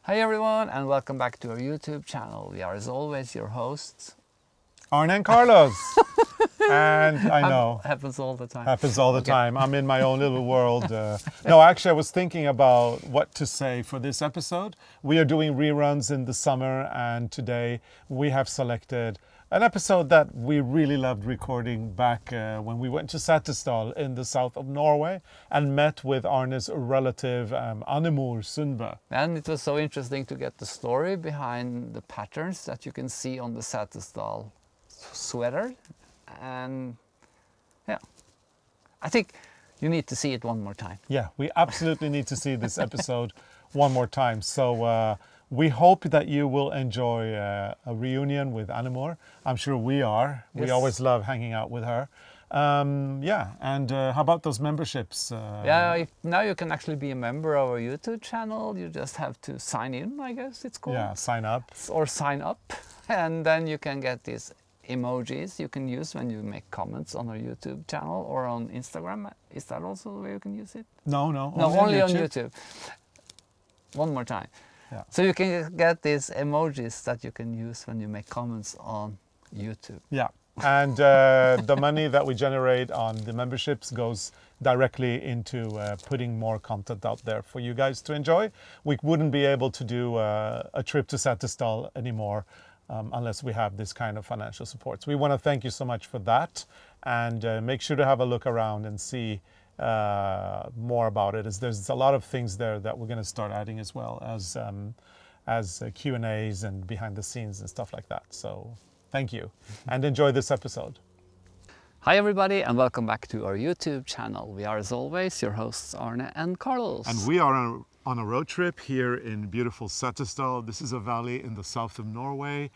Hi everyone, and welcome back to our YouTube channel. We are as always your hosts, Arne and Carlos. And I know. Happens all the time. Happens all the time. I'm in my own little world. No, actually I was thinking about what to say for this episode. We are doing reruns in the summer, and today we have selected an episode that we really loved recording back when we went to Setesdal in the south of Norway and met with Arne's relative Annemor Sundbø. And it was so interesting to get the story behind the patterns that you can see on the Setesdal sweater. And yeah, I think you need to see it one more time. Yeah, we absolutely need to see this episode one more time. So we hope that you will enjoy a reunion with Annemor. I'm sure we are. Yes. We always love hanging out with her. Yeah, and how about those memberships? Yeah, now you can actually be a member of our YouTube channel. You just have to sign in, I guess it's called. Yeah, sign up. Or sign up. And then you can get these emojis you can use when you make comments on our YouTube channel or on Instagram. Is that also the way you can use it? No, only on YouTube. One more time. Yeah. So you can get these emojis that you can use when you make comments on YouTube. Yeah, and the money that we generate on the memberships goes directly into putting more content out there for you guys to enjoy. We wouldn't be able to do a trip to Setesdal anymore unless we have this kind of financial support. So we want to thank you so much for that, and make sure to have a look around and see more about it. There's a lot of things there that we're going to start adding as well as Q&As and behind the scenes and stuff like that. So thank you and enjoy this episode. Hi everybody, and welcome back to our YouTube channel. We are as always your hosts Arne and Carlos. And we are on a road trip here in beautiful Setesdal. This is a valley in the south of Norway,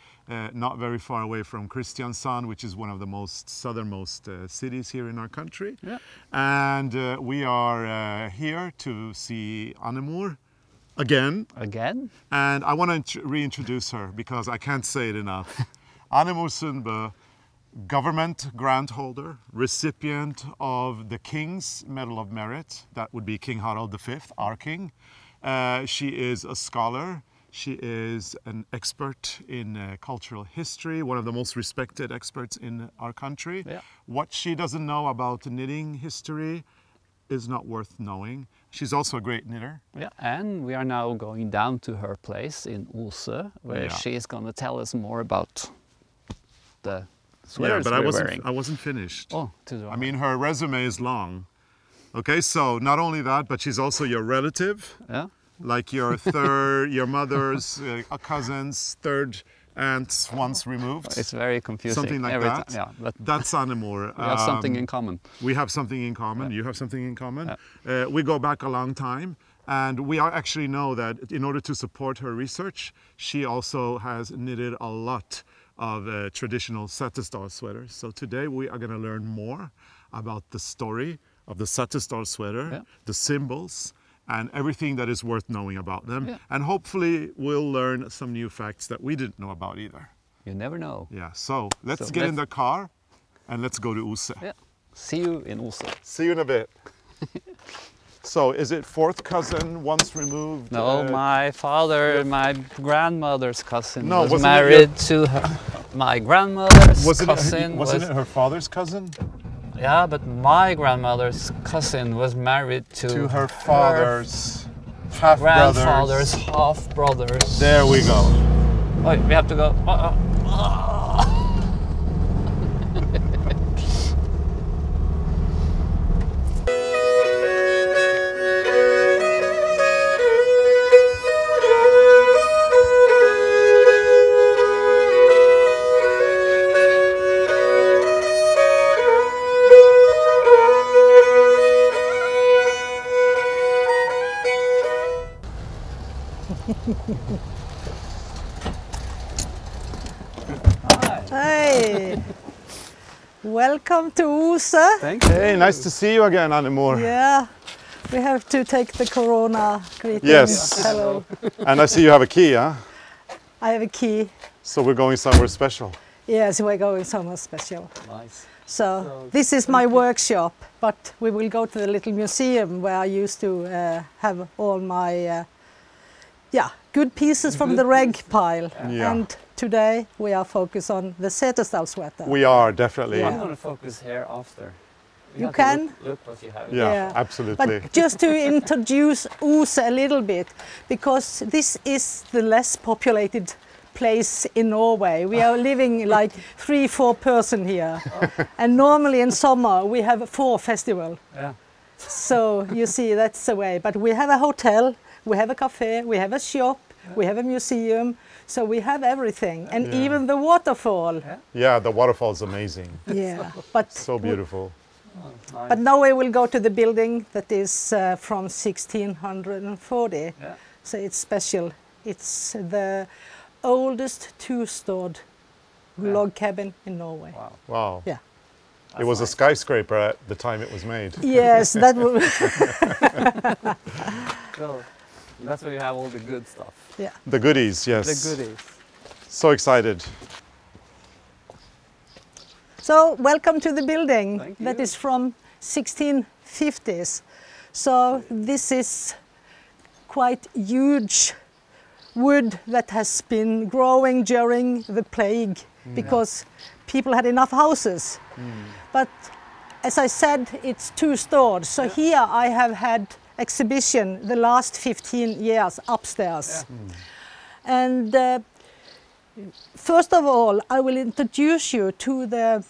not very far away from Kristiansand, which is one of the most southernmost cities here in our country. Yeah. And we are here to see Annemor again. Again? And I want to reintroduce her because I can't say it enough. Annemor Sundbø, government grant holder, recipient of the King's Medal of Merit. That would be King Harald V, our king. She is a scholar. She is an expert in cultural history, one of the most respected experts in our country. Yeah. What she doesn't know about knitting history is not worth knowing. She's also a great knitter. Yeah, and we are now going down to her place in Ose, where she's going to tell us more about the sweaters but we're wearing. I wasn't finished. Oh, too long. I mean, her resume is long. Okay, so not only that, but she's also your relative. Yeah. Like your your mother's cousins, third aunts once removed. It's very confusing. Something like that. Yeah, but that's Annemor. we have something in common. We have something in common. Yeah. You have something in common. Yeah. We go back a long time. And we actually know that in order to support her research, she also has knitted a lot of traditional Setesdal sweaters. So today we are going to learn more about the story of the Setesdal sweater, the symbols, and everything that is worth knowing about them. Yeah. And hopefully we'll learn some new facts that we didn't know about either. You never know. Yeah, so let's get in the car and let's go to Ose. Yeah. See you in Ose. See you in a bit. So, is it fourth cousin, once removed? No, my father, my grandmother's cousin was wasn't married to her. My grandmother's cousin wasn't it her father's cousin? Yeah, but my grandmother's cousin was married to her father's grandfather's half-brothers. There we go. Wait, we have to go. Hey, welcome to Ose. Thank you. Hey, nice to see you again, Annemor. Yeah, we have to take the corona greetings. Yes. Hello. And I see you have a key, huh? I have a key. So we're going somewhere special. Yes, we're going somewhere special. Nice. So this is my workshop, but we will go to the little museum where I used to have all my good pieces from the reg pile. Yeah. And today we are focused on the Setesdal sweater. We are, definitely. I'm going to focus here after. You have to can. look what you have. Yeah, Yeah. absolutely. But just to introduce Ose a little bit, because this is the less populated place in Norway. We are living like 3-4 person here. And normally in summer we have 4 festivals. Yeah. So you see, that's the way. But we have a hotel, we have a cafe, we have a shop, we have a museum. So we have everything, and Yeah. even the waterfall. Yeah, the waterfall's amazing. Yeah, but So beautiful. Nice. but now we will go to the building that is from 1640. Yeah. So it's special. It's the oldest 2-stored log cabin in Norway. Wow. Wow. Yeah. It was a skyscraper at the time it was made. Yes, that will. So that's where you have all the good stuff. Yeah. The goodies, yes. The goodies. So excited. So welcome to the building. Thank That you. is from 1650s. So this is quite huge wood that has been growing during the plague because people had enough houses. But as I said, it's 2-stored. So here I have had exhibition the last 15 years upstairs. And first of all, I will introduce you to the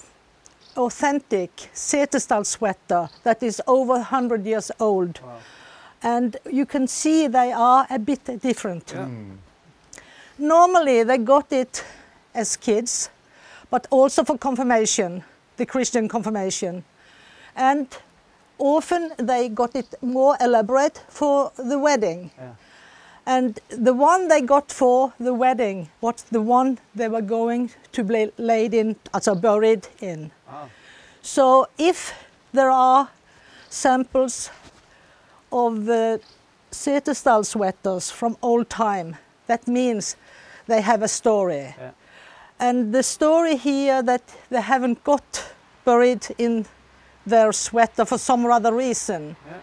authentic Setesdal sweater that is over 100 years old. Wow. And you can see they are a bit different. Yeah. Normally they got it as kids, but also for confirmation, the Christian confirmation. And often they got it more elaborate for the wedding. Yeah. And the one they got for the wedding was the one they were going to be laid in, also buried in. Wow. So if there are samples of Setesdal sweaters from old time, that means they have a story. Yeah. And the story here that they haven't got buried in their sweater for some other reason. Yeah.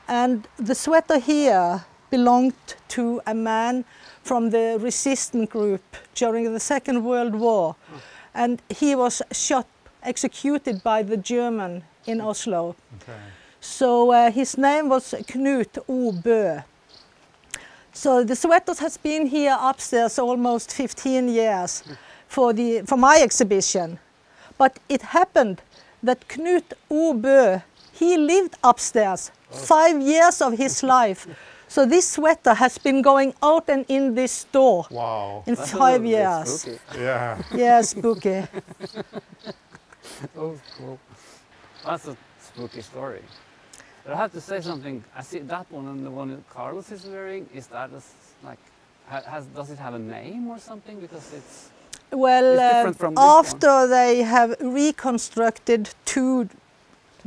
And the sweater here belonged to a man from the resistance group during the Second World War. And he was shot, executed by the German in Oslo. Okay. So his name was Knut O. Bø. So the sweaters has been here upstairs almost 15 years for my exhibition. But it happened that Knut O. Bø, he lived upstairs 5 years of his life. So this sweater has been going out and in this door Wow. in That's a 5 little bit years. spooky. Yeah. Yes, spooky. Oh, cool. That's a spooky story. But I have to say something. I see that one and the one that Carlos is wearing. Is that like, does it have a name or something? Because it's Well, different from this one. after they have reconstructed 2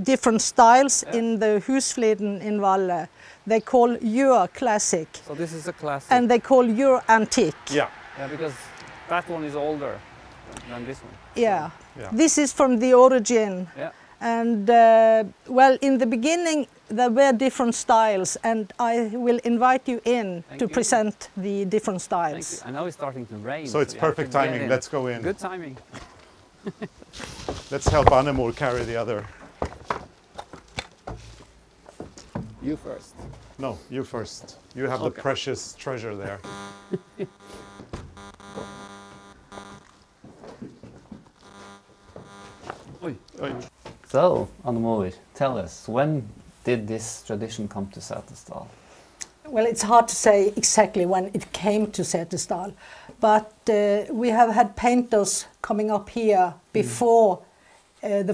different styles Yeah. in the Husfliden in Valle, they call your classic so this is a classic. and they call your antique. Yeah. Yeah, because that one is older than this one. Yeah. Yeah. This is from the origin. Yeah. And well, in the beginning there were different styles, and I will invite you in Thank to you. present the different Thank you. styles. I know it's starting to rain. So it's you have perfect to get timing. in. Let's go in. Good timing. Let's help Annemor carry the other. You first. No, you first. You have the Okay. precious treasure there. Oi. Oi. So, Annemor, tell us, when did this tradition come to Setesdal? Well, it's hard to say exactly when it came to Setesdal, but we have had painters coming up here before the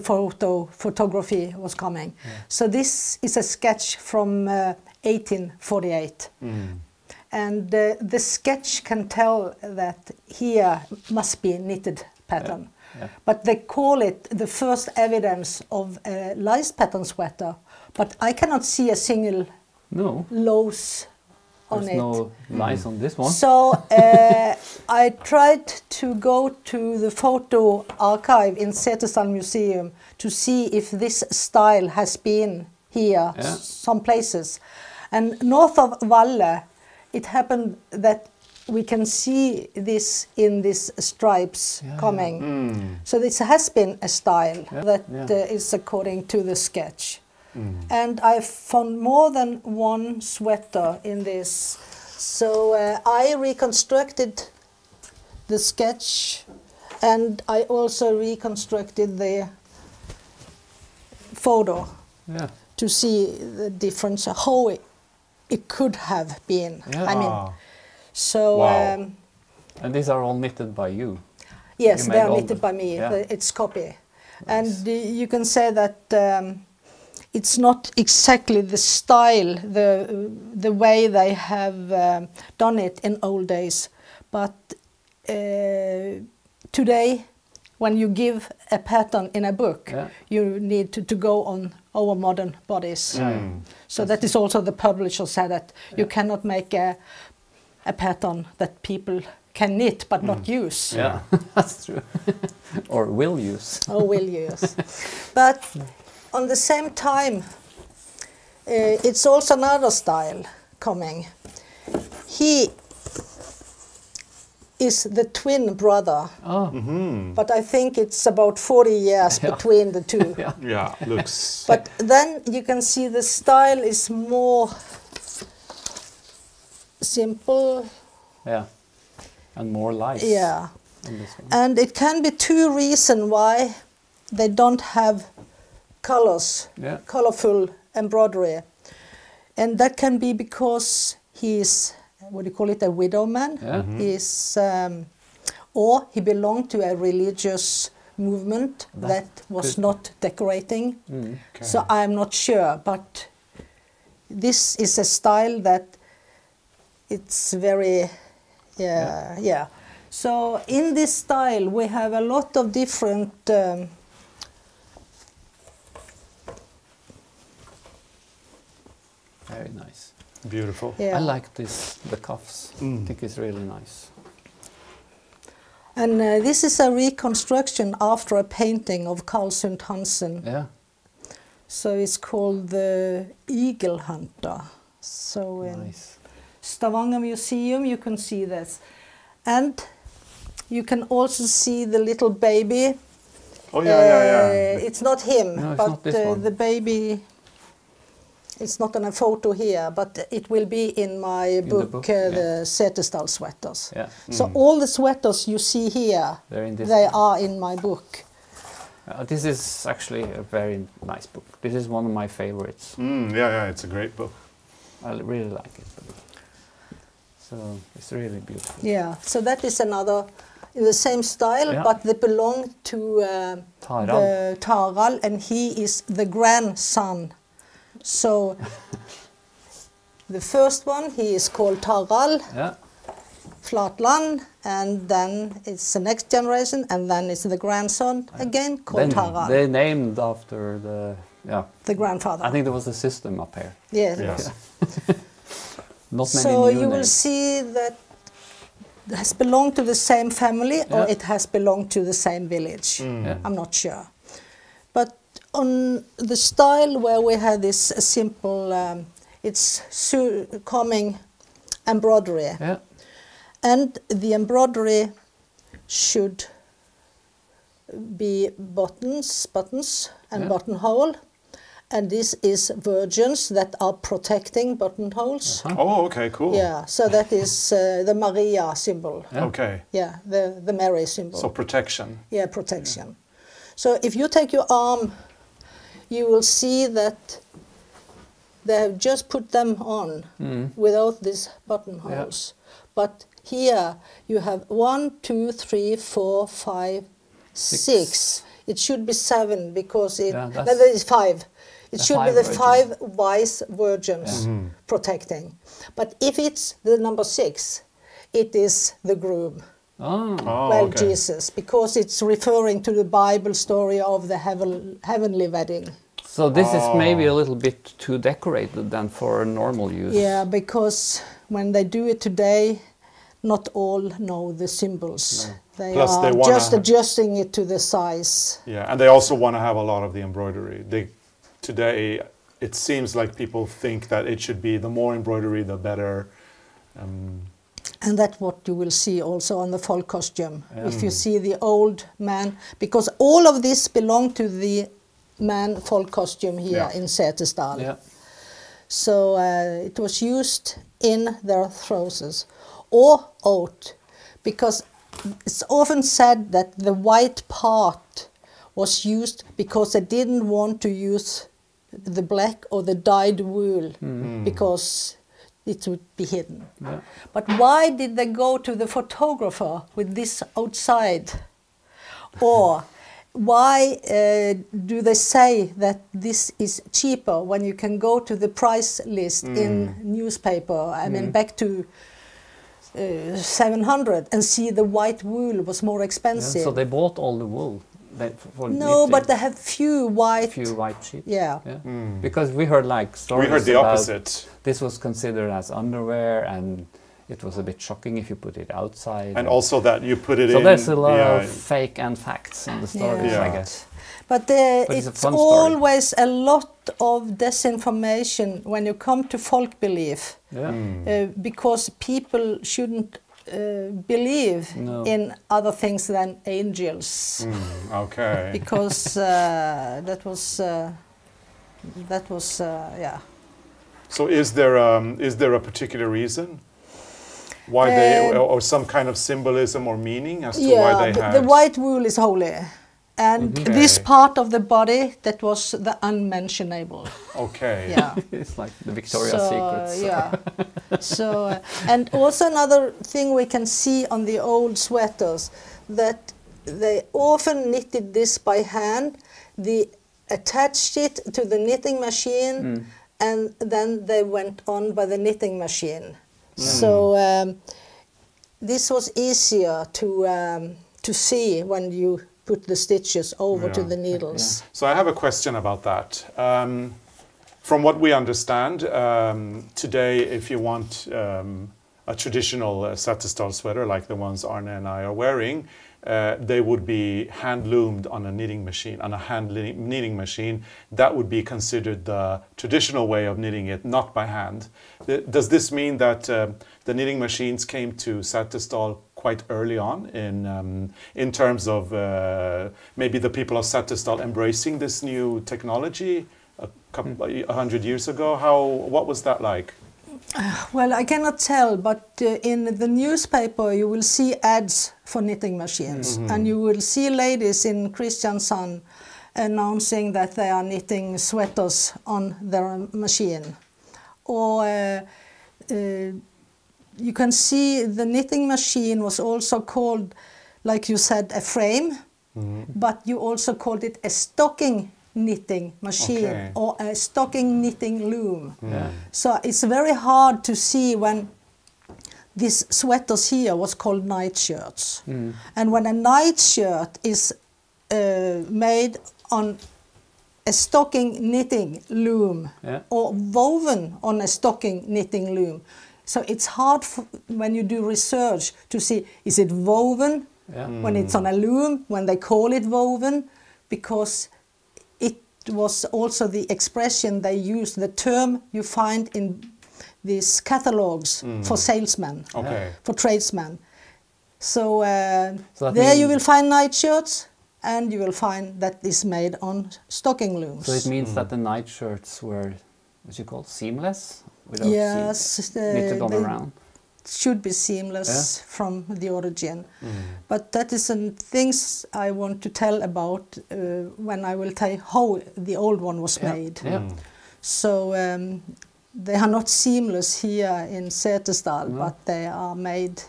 photography was coming. So this is a sketch from 1848. And the sketch can tell that here must be knitted pattern. Yeah. But they call it the first evidence of a lice pattern sweater. But I cannot see a single No, lows on there's it. no lice on this one. So I tried to go to the photo archive in Setesdal Museum to see if this style has been here, Yeah. some places. And north of Valle, it happened that we can see this in these stripes coming. So this has been a style that is according to the sketch. And I found more than one sweater in this. So I reconstructed the sketch, and I also reconstructed the photo to see the difference, how it could have been. I mean, so... and these are all knitted by you? Yes, you they are knitted by me. It's copy. Nice. And you can say that it's not exactly the style, the way they have done it in old days, but today, when you give a pattern in a book, you need to go on our modern bodies. So that is also the publisher said that you cannot make a pattern that people can knit but not use. Yeah, that's true. Or will use. Or will use. But on the same time, it's also another style coming. He is the twin brother, but I think it's about 40 years between the two. Yeah, looks... But then you can see the style is more simple. Yeah, and more lice. Yeah, and it can be two reasons why they don't have colors, colorful embroidery. And that can be because he's, what do you call it, a widow man. He's, or he belonged to a religious movement that was not decorating. So I'm not sure, but this is a style that it's very, So in this style we have a lot of different very nice. Beautiful. I like this, the cuffs. I think it's really nice. And this is a reconstruction after a painting of Carl Sundt Hansen. So it's called the Eagle Hunter. So in Stavanger Museum you can see this. And you can also see the little baby. Oh yeah. It's not him, no, it's but not this one. the baby... It's not on a photo here, but it will be in my book, the Setesdal sweaters. So all the sweaters you see here, they are in my book. This is actually a very nice book. This is one of my favorites. It's a great book. I really like it. So it's really beautiful. Yeah, so that is another, in the same style, but they belong to the Tarald, and he is the grandson. So the first one, he is called Tarald, Flatland, and then it's the next generation, and then it's the grandson again called Tarald. They're named after the grandfather. I think there was a system up here. Yes. Not many so new you will names. see that it has belonged to the same family or it has belonged to the same village. I'm not sure. But on the style where we have this simple, it's coming embroidery. And the embroidery should be buttons and buttonhole. And this is virgins that are protecting buttonholes. Oh, okay, cool. Yeah, so that is the Maria symbol. Okay. Yeah, the Mary symbol. So protection. Yeah, protection. So if you take your arm, you will see that they have just put them on without these buttonholes. But here you have 1, 2, 3, 4, 5, 6. It should be 7 because there is 5. It should be the 5 wise virgins protecting. But if it's the number 6, it is the groom. Jesus, because it's referring to the Bible story of the heavenly wedding. So this is maybe a little bit too decorated than for normal use. Yeah, because when they do it today, not all know the symbols. They are just adjusting it to the size. Yeah, and they also want to have a lot of the embroidery. Today, it seems like people think that it should be the more embroidery, the better. And that's what you will see also on the folk costume. If you see the old man, because all of this belong to the man folk costume here in Setesdal. Yeah. So it was used in their trousers or out, because it's often said that the white part was used because they didn't want to use the black or the dyed wool because it would be hidden. Yeah. But why did they go to the photographer with this outside? Or why do they say that this is cheaper when you can go to the price list in newspaper? I mean, back to 700 and see the white wool was more expensive. Yeah, so they bought all the wool. For No, knitting. but they have few white sheep. Yeah. Because we heard like stories. We heard the about opposite. This was considered as underwear, and it was a bit shocking if you put it outside. And also that you put it in. So there's a lot of fake and facts in the stories, Yeah. I guess. But it's a it's fun story. always a lot of disinformation when you come to folk belief, Yeah. because people shouldn't believe in other things than angels, Okay. because that was yeah. So is there a particular reason why they, or some kind of symbolism or meaning as to why they had? The white wool is holy. And this Okay. part of the body, that was the unmentionable. Okay. Yeah. It's like the Victoria's Secrets. Yeah. So, and also another thing we can see on the old sweaters, that they often knitted this by hand. They attached it to the knitting machine, and then they went on by the knitting machine. So this was easier to see when you put the stitches over to the needles. So I have a question about that. From what we understand, today if you want a traditional Setesdal sweater like the ones Arne and I are wearing, they would be hand-loomed on a knitting machine, on a knitting machine. That would be considered the traditional way of knitting it, not by hand. Does this mean that the knitting machines came to Setesdal quite early on in terms of maybe the people of Setesdal embracing this new technology a 100 years ago? What was that like? Well, I cannot tell, but in the newspaper you will see ads for knitting machines, and you will see ladies in Kristiansand announcing that they are knitting sweaters on their machine. Or you can see the knitting machine was also called, like you said, a frame, but you also called it a stocking knitting machine or a stocking knitting loom. So it's very hard to see when these sweaters here was called night shirts. And when a night shirt is made on a stocking knitting loom or woven on a stocking knitting loom, so it's hard when you do research to see, is it woven when it's on a loom, when they call it woven, because it was also the expression they used, the term you find in these catalogs for salesmen, for tradesmen. So, there you will find night shirts, and you will find that is made on stocking looms. So it means that the night shirts were, what you call, seamless? Without knitted on around? Should be seamless from the origin. But that is some things I want to tell about when I will tell how the old one was made. So they are not seamless here in Setesdal, but they are made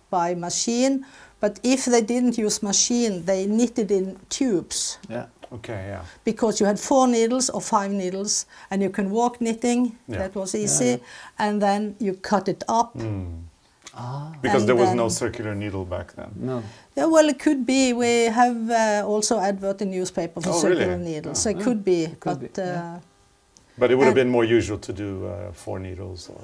by machine. But if they didn't use machine, they knitted in tubes. Because you had 4 needles or 5 needles, and you can walk knitting, that was easy, and then you cut it up. Because there was no circular needle back then. No. Yeah, well, it could be. We have also advert in newspaper for circular needles, so it could be. But it would have been more usual to do 4 needles, or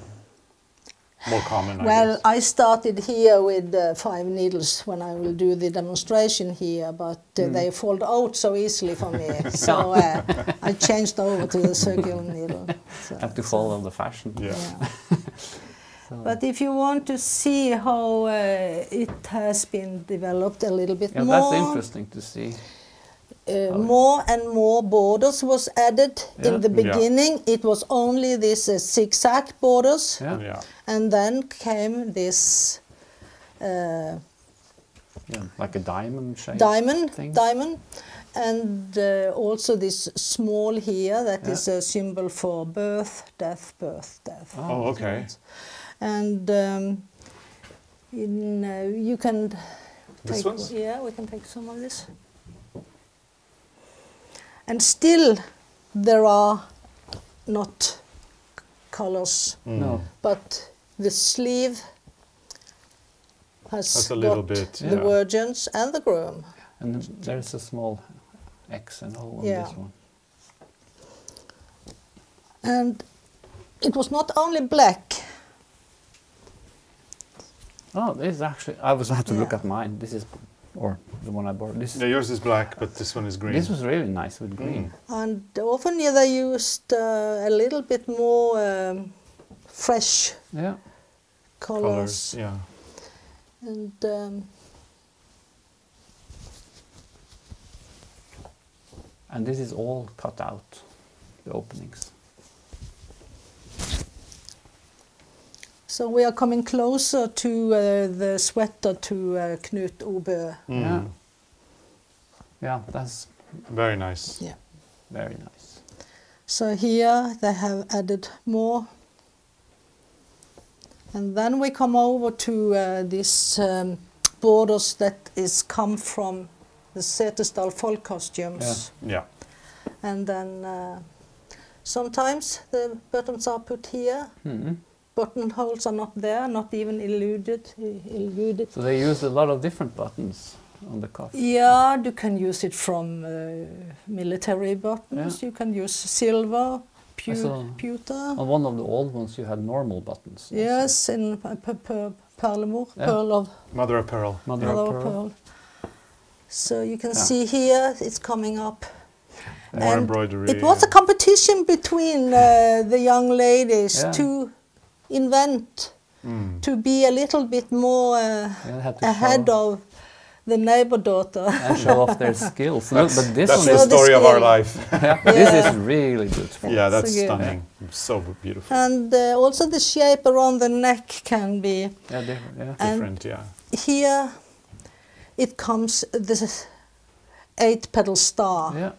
more common, I Well, guess. I started here with 5 needles when I will do the demonstration here, but they fold out so easily for me. So I changed over to the circular needle. So, Have to follow the fashion. But if you want to see how it has been developed a little bit more, that's interesting to see. More and more borders was added. In the beginning. It was only these zigzag borders, and then came this like a diamond shape. Diamond, and also this small here that is a symbol for birth, death, birth, death. Oh, okay. And you can This take, ones? yeah, we can take some of this. And still, there are not colors, No. but the sleeve has That's a got little bit, the virgins and the groom. And there's a small X and O on Yeah. this one. And it was not only black. Oh, this is actually, I was have to look Yeah. at mine. This is, or the one I bought. This, Yeah, yours is black, but this one is green. this was really nice with green. And often they used a little bit more fresh Yeah. colors. Yeah. And this is all cut out, the openings. So we are coming closer to the sweater to Knut Obø. Yeah. Yeah, that's Very nice. Yeah. very nice. So here they have added more. And then we come over to these borders that is come from the Setesdal folk costumes. Yeah. And then sometimes the buttons are put here. Mhm. Buttonholes are not there, not even illuded. So they use a lot of different buttons on the cuff. Yeah, you can use it from military buttons. You can use silver, pewter. On one of the old ones you had normal buttons. also. Yes, in perlemor, Yeah. pearl of Mother of pearl. Mother Mother of of pearl. pearl. So you can see here it's coming up. More And embroidery. it was a competition between the young ladies to invent, to be a little bit more had to ahead of the neighbor daughter. and show off their skills. Look, but this That's one the is, Show the story of our skill. life. this is really beautiful. Yeah, that's So good. stunning. So beautiful. And also the shape around the neck can be. Yeah, different. Yeah. And Different, yeah. here it comes this 8-petal star. Yeah.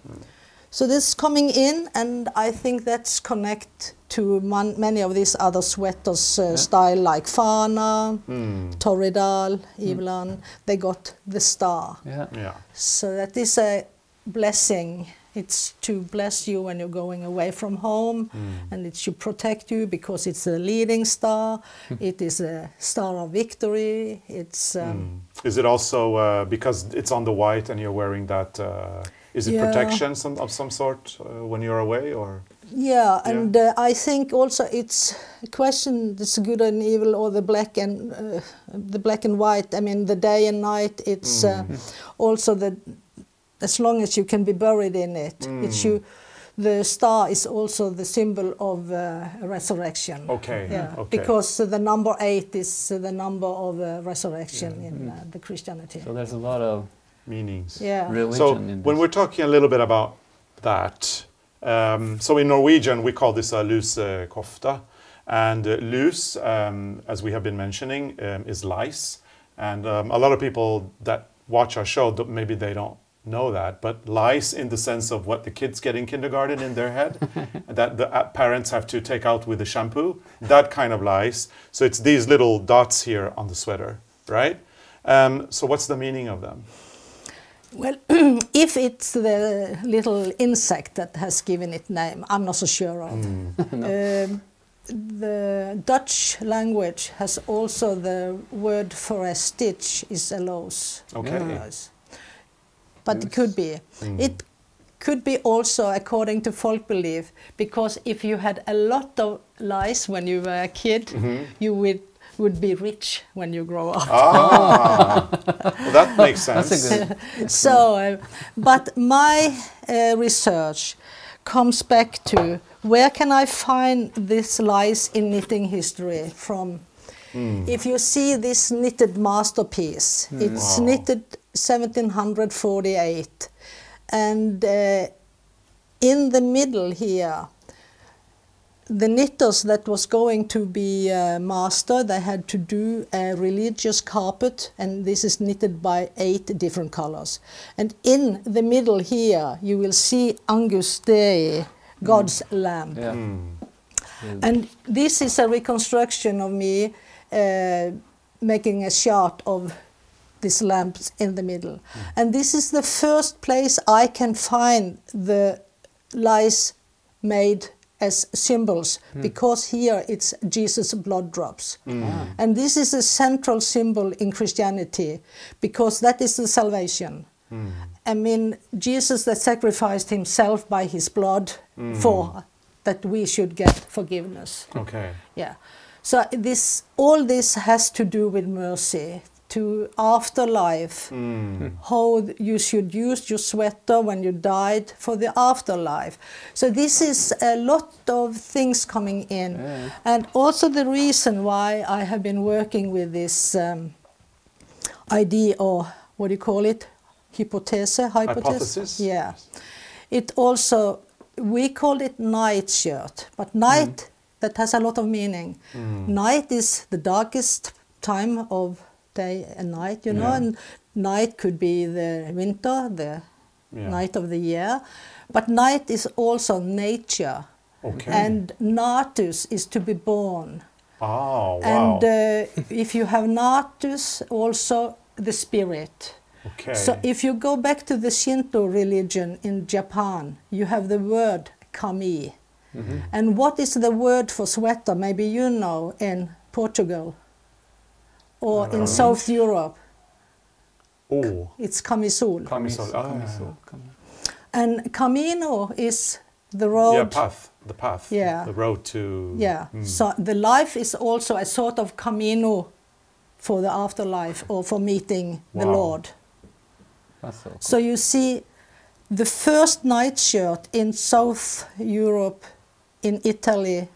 So this is coming in, and I think that's connect to many of these other sweaters style like Fana, Torridal, Iveland. They got the star. Yeah. Yeah. So that is a blessing. It's to bless you when you're going away from home, and it should protect you because it's a leading star. It is a star of victory. It's Is it also because it's on the white and you're wearing that? Is it protection of some sort when you're away, or? yeah, and I think also it's a question. It's good and evil, or the black and white. I mean, the day and night. It's also the. As long as you can be buried in it, it's you. The star is also the symbol of resurrection. Okay. Yeah, Okay. because the number 8 is the number of resurrection in the Christianity. So there's a lot of Meanings. Yeah. religion So in this. when we're talking a little bit about that, so in Norwegian we call this a Lusekofte, and lus, as we have been mentioning, is lice, and a lot of people that watch our show maybe they don't know that, but lice in the sense of what the kids get in kindergarten in their head, that the parents have to take out with the shampoo, that kind of lice. So it's these little dots here on the sweater, right? So what's the meaning of them? Well, if it's the little insect that has given it name, I'm not so sure of. The Dutch language has also the word for a stitch is a loos. Okay. But it could be. It could be also according to folk belief, because if you had a lot of lice when you were a kid, you would be rich when you grow up. Ah, well, that makes sense. That's a good. So, but my research comes back to where can I find this lice in knitting history from If you see this knitted masterpiece, it's knitted 1748, and in the middle here, the knitters that was going to be master, they had to do a religious carpet, and this is knitted by 8 different colors. And in the middle here, you will see Angus Dei, God's lamb. Yeah. And this is a reconstruction of me making a chart of these lamps in the middle. And this is the first place I can find the lice made as symbols, because here it's Jesus' blood drops. And this is a central symbol in Christianity, because that is the salvation. I mean, Jesus that sacrificed himself by his blood for that we should get forgiveness. Okay. Yeah. So all this has to do with mercy, to afterlife, how you should use your sweater when you died for the afterlife. So this is a lot of things coming in. Yeah. And also the reason why I have been working with this idea, or what do you call it? Hypothesis? Yeah. It also, we called it night shirt, but night, that has a lot of meaning. Night is the darkest time of day and night, you know, and night could be the winter, the night of the year, but night is also nature. Okay. And natus is to be born. Oh, wow. And if you have natus, also the spirit. Okay. So if you go back to the Shinto religion in Japan, you have the word kami. And what is the word for sweater? Maybe you know, in Portugal or in South Europe. Oh. It's camisole. Camisole. And camino is the road. Yeah, path. The path. Yeah. The road to... Yeah. So the life is also a sort of camino for the afterlife, or for meeting the Lord. That's so cool. So you see, the first nightshirt in South Europe, in Italy,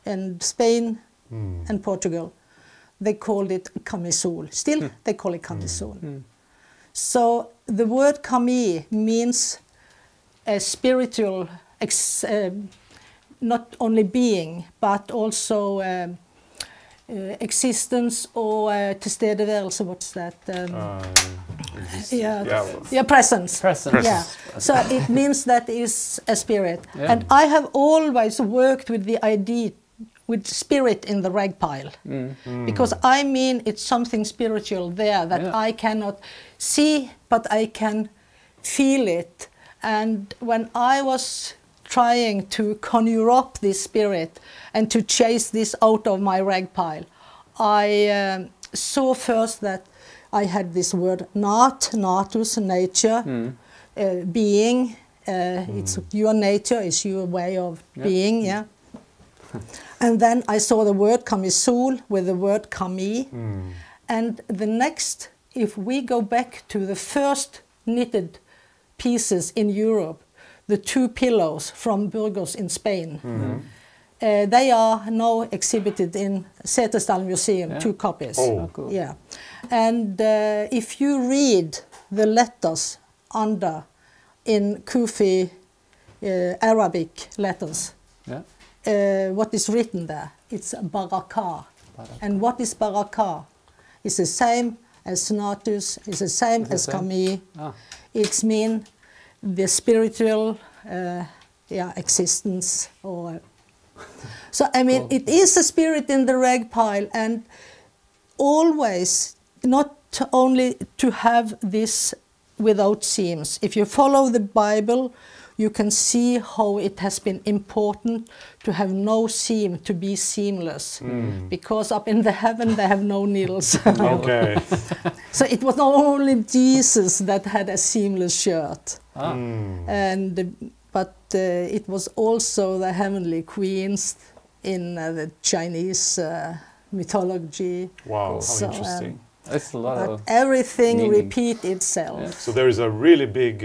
and Spain, and Portugal, they called it camisole. Still, they call it camisole. So the word kami means a spiritual, not only being, but also existence, or tilstedeværelse, what's that? Presence. Presence. Yeah. So it means that is a spirit. And I have always worked with the idea, with spirit in the rag pile. Because I mean it's something spiritual there that I cannot see, but I can feel it. And when I was trying to conjure up this spirit and to chase this out of my rag pile, I saw first that I had this word natus, nature, being. It's your nature, is your way of being, And then I saw the word camisole with the word kami. And the next, if we go back to the first knitted pieces in Europe, the 2 pillows from Burgos in Spain, they are now exhibited in Setesdal Museum, 2 copies. Oh, cool. Yeah. And if you read the letters under in Kufi Arabic letters, what is written there? It's baraka. And what is baraka? It's the same as natus, it's the same as kami. It's mean the spiritual existence. Or so I mean, it is a spirit in the rag pile, and always not only to have this without seams. If you follow the Bible, you can see how it has been important to have no seam, to be seamless. Because up in the heaven they have no needles. Okay. So it was not only Jesus that had a seamless shirt, but it was also the heavenly queens in the Chinese mythology. Wow, So, how interesting. It's a lot but of everything meaning. repeat itself. Yeah. So there is a really big,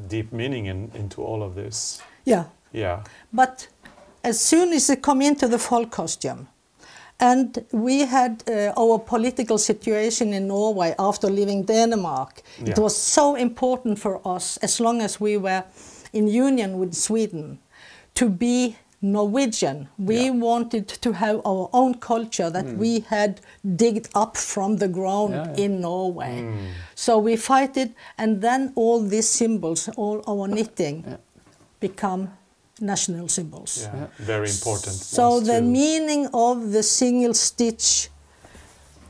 deep meaning into all of this. Yeah. Yeah. But as soon as you come into the folk costume, And we had our political situation in Norway after leaving Denmark. Yeah. It was so important for us, as long as we were in union with Sweden, to be Norwegian. We wanted to have our own culture that we had digged up from the ground in Norway. So we fight it, and then all these symbols, all our knitting, become national symbols. Yeah, very important. So the meaning of the single stitch,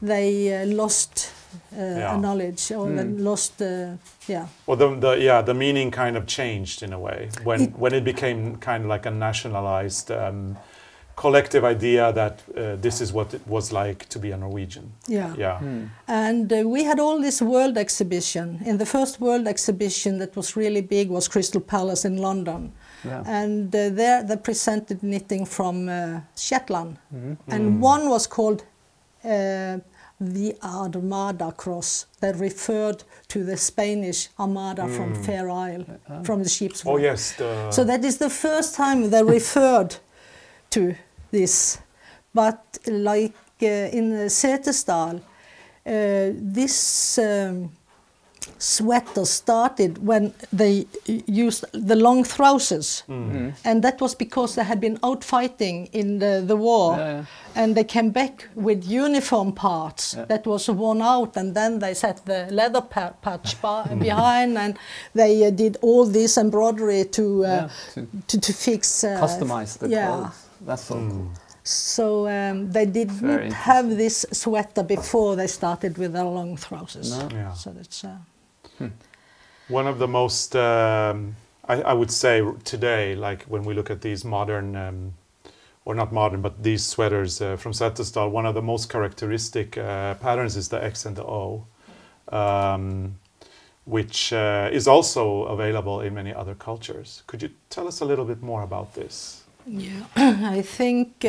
they lost knowledge, or they lost, Well, the meaning kind of changed in a way when it became kind of like a nationalized collective idea that this is what it was like to be a Norwegian. Yeah. And we had all this world exhibition. In the first world exhibition that was really big was Crystal Palace in London. Yeah. And there they presented knitting from Shetland. And one was called the Armada Cross, that referred to the Spanish Armada from Fair Isle, from the ship's Oh wreck. yes. So that is the first time they referred to this. But like in Setesdal, this sweater started when they used the long trousers. And that was because they had been out fighting in the war. And they came back with uniform parts that was worn out, and then they set the leather patch behind, and they did all this embroidery to fix... customize the clothes. That's so cool. So they didn't have this sweater before they started with their long trousers. No. Yeah. So that's... One of the most, I would say today, like when we look at these modern, or not modern, but these sweaters from Setesdal, one of the most characteristic patterns is the X and the O, which is also available in many other cultures. Could you tell us a little bit more about this? Yeah, I think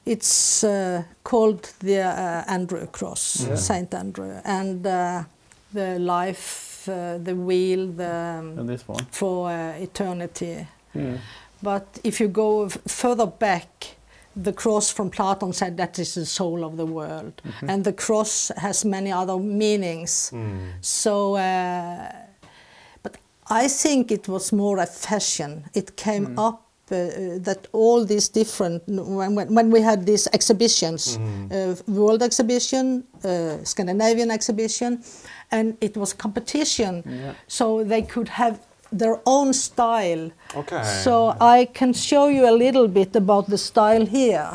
it's called the Andrew Cross, Saint Andrew, and the life, the wheel, And this one. for eternity. But if you go further back, the cross from Platon said that is the soul of the world. And the cross has many other meanings. So, but I think it was more a fashion. It came up that all these different, when we had these exhibitions, world exhibition, Scandinavian exhibition, and it was competition, so they could have their own style. Okay. So I can show you a little bit about the style here,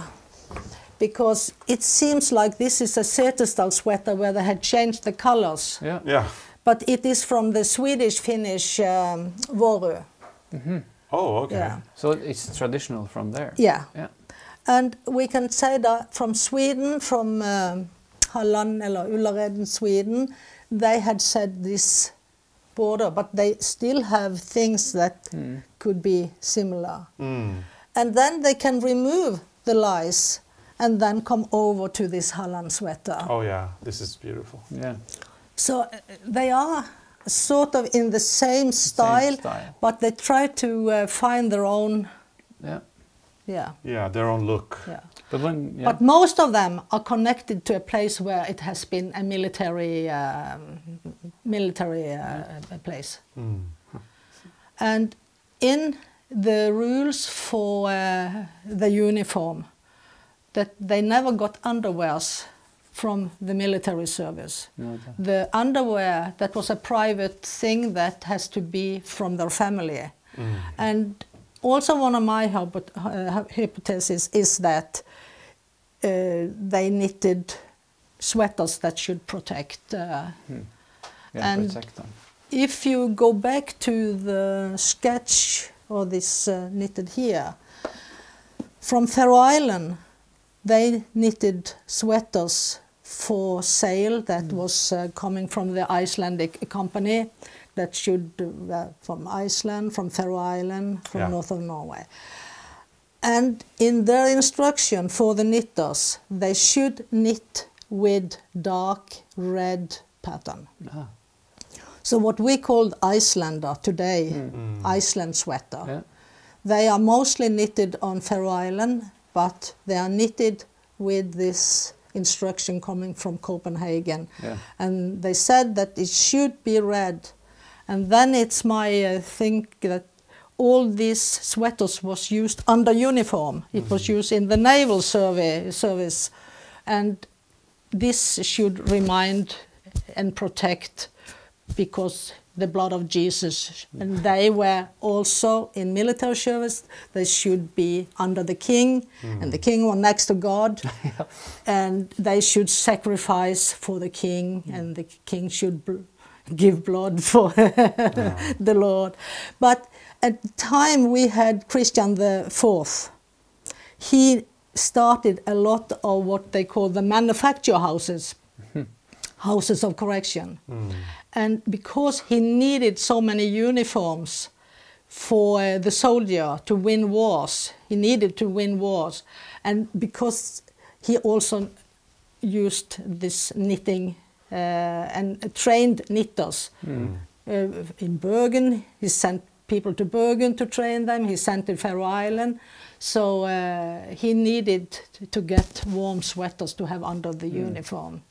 because it seems like this is a Setesdal sweater where they had changed the colors. Yeah. But it is from the Swedish-Finnish Vårö. Oh, okay. Yeah. So it's traditional from there. Yeah. Yeah. And we can say that from Sweden, from Halland eller Ullared, Sweden, they had said this border, but they still have things that could be similar. And then they can remove the lice and then come over to this Halland sweater. Oh yeah, this is beautiful. Yeah. So they are sort of in the same style, but they try to find their own. Yeah, their own look. Yeah. But when, But most of them are connected to a place where it has been a military place. And in the rules for the uniform, that they never got underwears from the military service. The underwear, that was a private thing that has to be from their family. And also one of my hypotheses is that they knitted sweaters that should protect. And protect them. if you go back to the sketch, or this knitted here, from Faroe Island, they knitted sweaters for sale that was coming from the Icelandic company that should, from Iceland, from Faroe Island, from northern Norway. And in their instruction for the knitters, they should knit with dark red pattern. So what we call Icelander today, Iceland sweater, they are mostly knitted on Faroe Island but they are knitted with this instruction coming from Copenhagen. Yeah. And they said that it should be red. And then it's my thing that all these sweaters was used under uniform. It was used in the naval service. And this should remind and protect, because the blood of Jesus, and they were also in military service. They should be under the king, and the king was next to God, and they should sacrifice for the king, and the king should give blood for the Lord. But at the time we had Christian IV, he started a lot of what they call the manufacture houses, houses of correction. And because he needed so many uniforms for the soldier to win wars, he needed to win wars. And because he also used this knitting and trained knitters. In Bergen, he sent people to Bergen to train them, he sent to Faroe Island. So he needed to get warm sweaters to have under the uniform.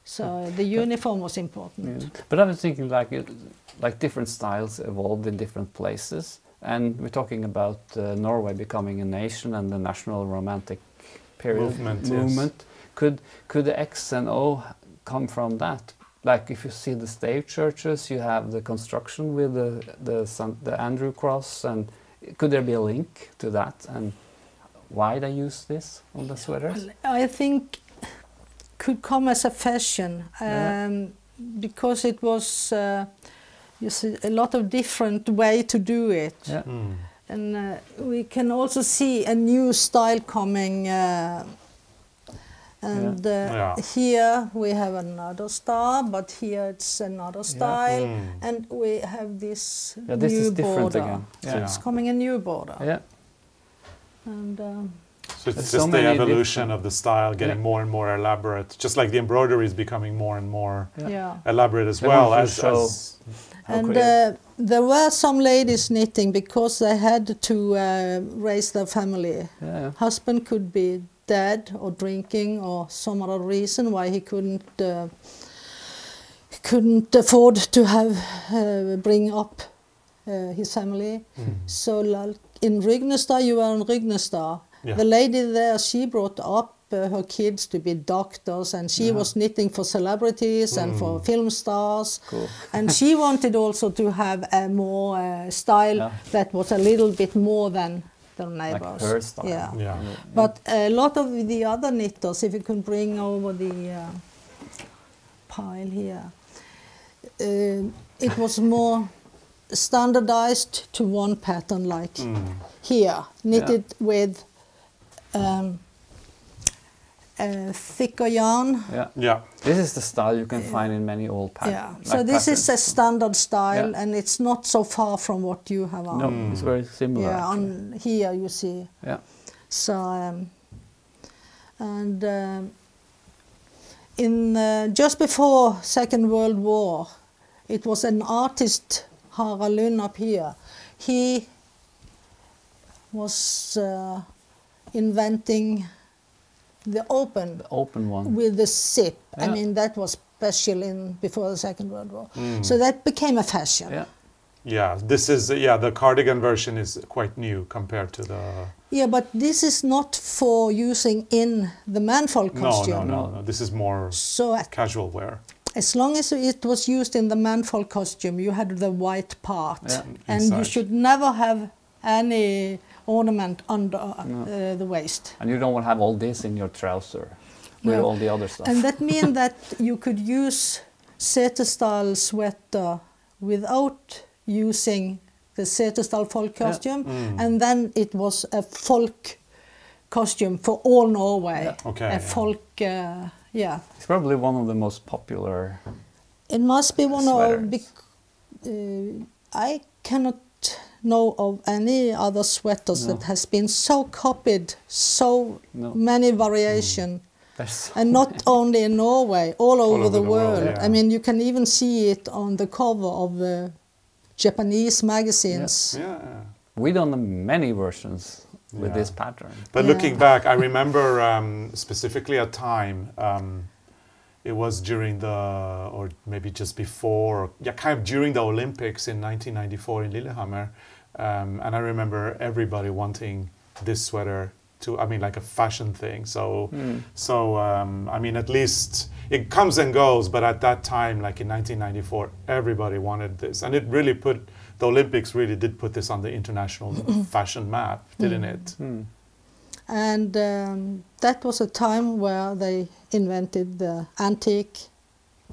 So the uniform was important. Yeah. But I was thinking like different styles evolved in different places. And we're talking about Norway becoming a nation and the national romantic period movement. Yes. Could the X and O come from that? Like if you see the stave churches, you have the construction with the Andrew cross, and could there be a link to that and why they use this on the sweaters? Well, I think could come as a fashion because it was you see a lot of different way to do it. Yeah. And we can also see a new style coming. And here we have another star, but here it's another style, and we have this this new is different border. again. So it's coming a new border. Yeah. And so it's just the evolution of the style getting more and more elaborate, just like the embroidery is becoming more and more elaborate as well. And there were some ladies knitting because they had to raise their family. Husband could be dead or drinking or some other reason why he couldn't afford to have bring up his family. So like in Rygnestad, you were in Rygnestad. The lady there, she brought up her kids to be doctors, and she was knitting for celebrities and for film stars. Cool. And she wanted also to have a more style that was a little bit more than their neighbors. Like her style. But a lot of the other knitters, if you can bring over the pile here, it was more standardized to one pattern, like here, knitted with thicker yarn. This is the style you can find in many old patterns. So this is a standard style, and it's not so far from what you have on. No, it's very similar. Yeah, on here you see. So and in just before Second World War, it was an artist, Harald Lund, up here. He was inventing the open one with the zip. I mean, that was special before the Second World War. So that became a fashion. This is the cardigan version is quite new compared to the. Yeah, but this is not for using in the manfolk costume. No. This is more casual wear. As long as it was used in the manfolk costume, you had the white part, and you should never have any ornament under the waist. And you don't want to have all this in your trouser with all the other stuff. And that means that you could use Setesdal sweater without using the Setesdal folk costume, and then it was a folk costume for all Norway. A folk, It's probably one of the most popular. It must be one sweaters. I cannot know of any other sweaters that has been so copied, so many variation, and not only in Norway, all over the world. I mean, you can even see it on the cover of Japanese magazines. We done many versions with Yeah. this pattern. But Yeah. looking back, I remember specifically a time, it was during or maybe just before, yeah, kind of during the Olympics in 1994 in Lillehammer. And I remember everybody wanting this sweater I mean, like a fashion thing. So, I mean, at least it comes and goes, but at that time, like in 1994, everybody wanted this. And it really the Olympics really did put this on the international fashion map, didn't it? And that was a time where they invented the antique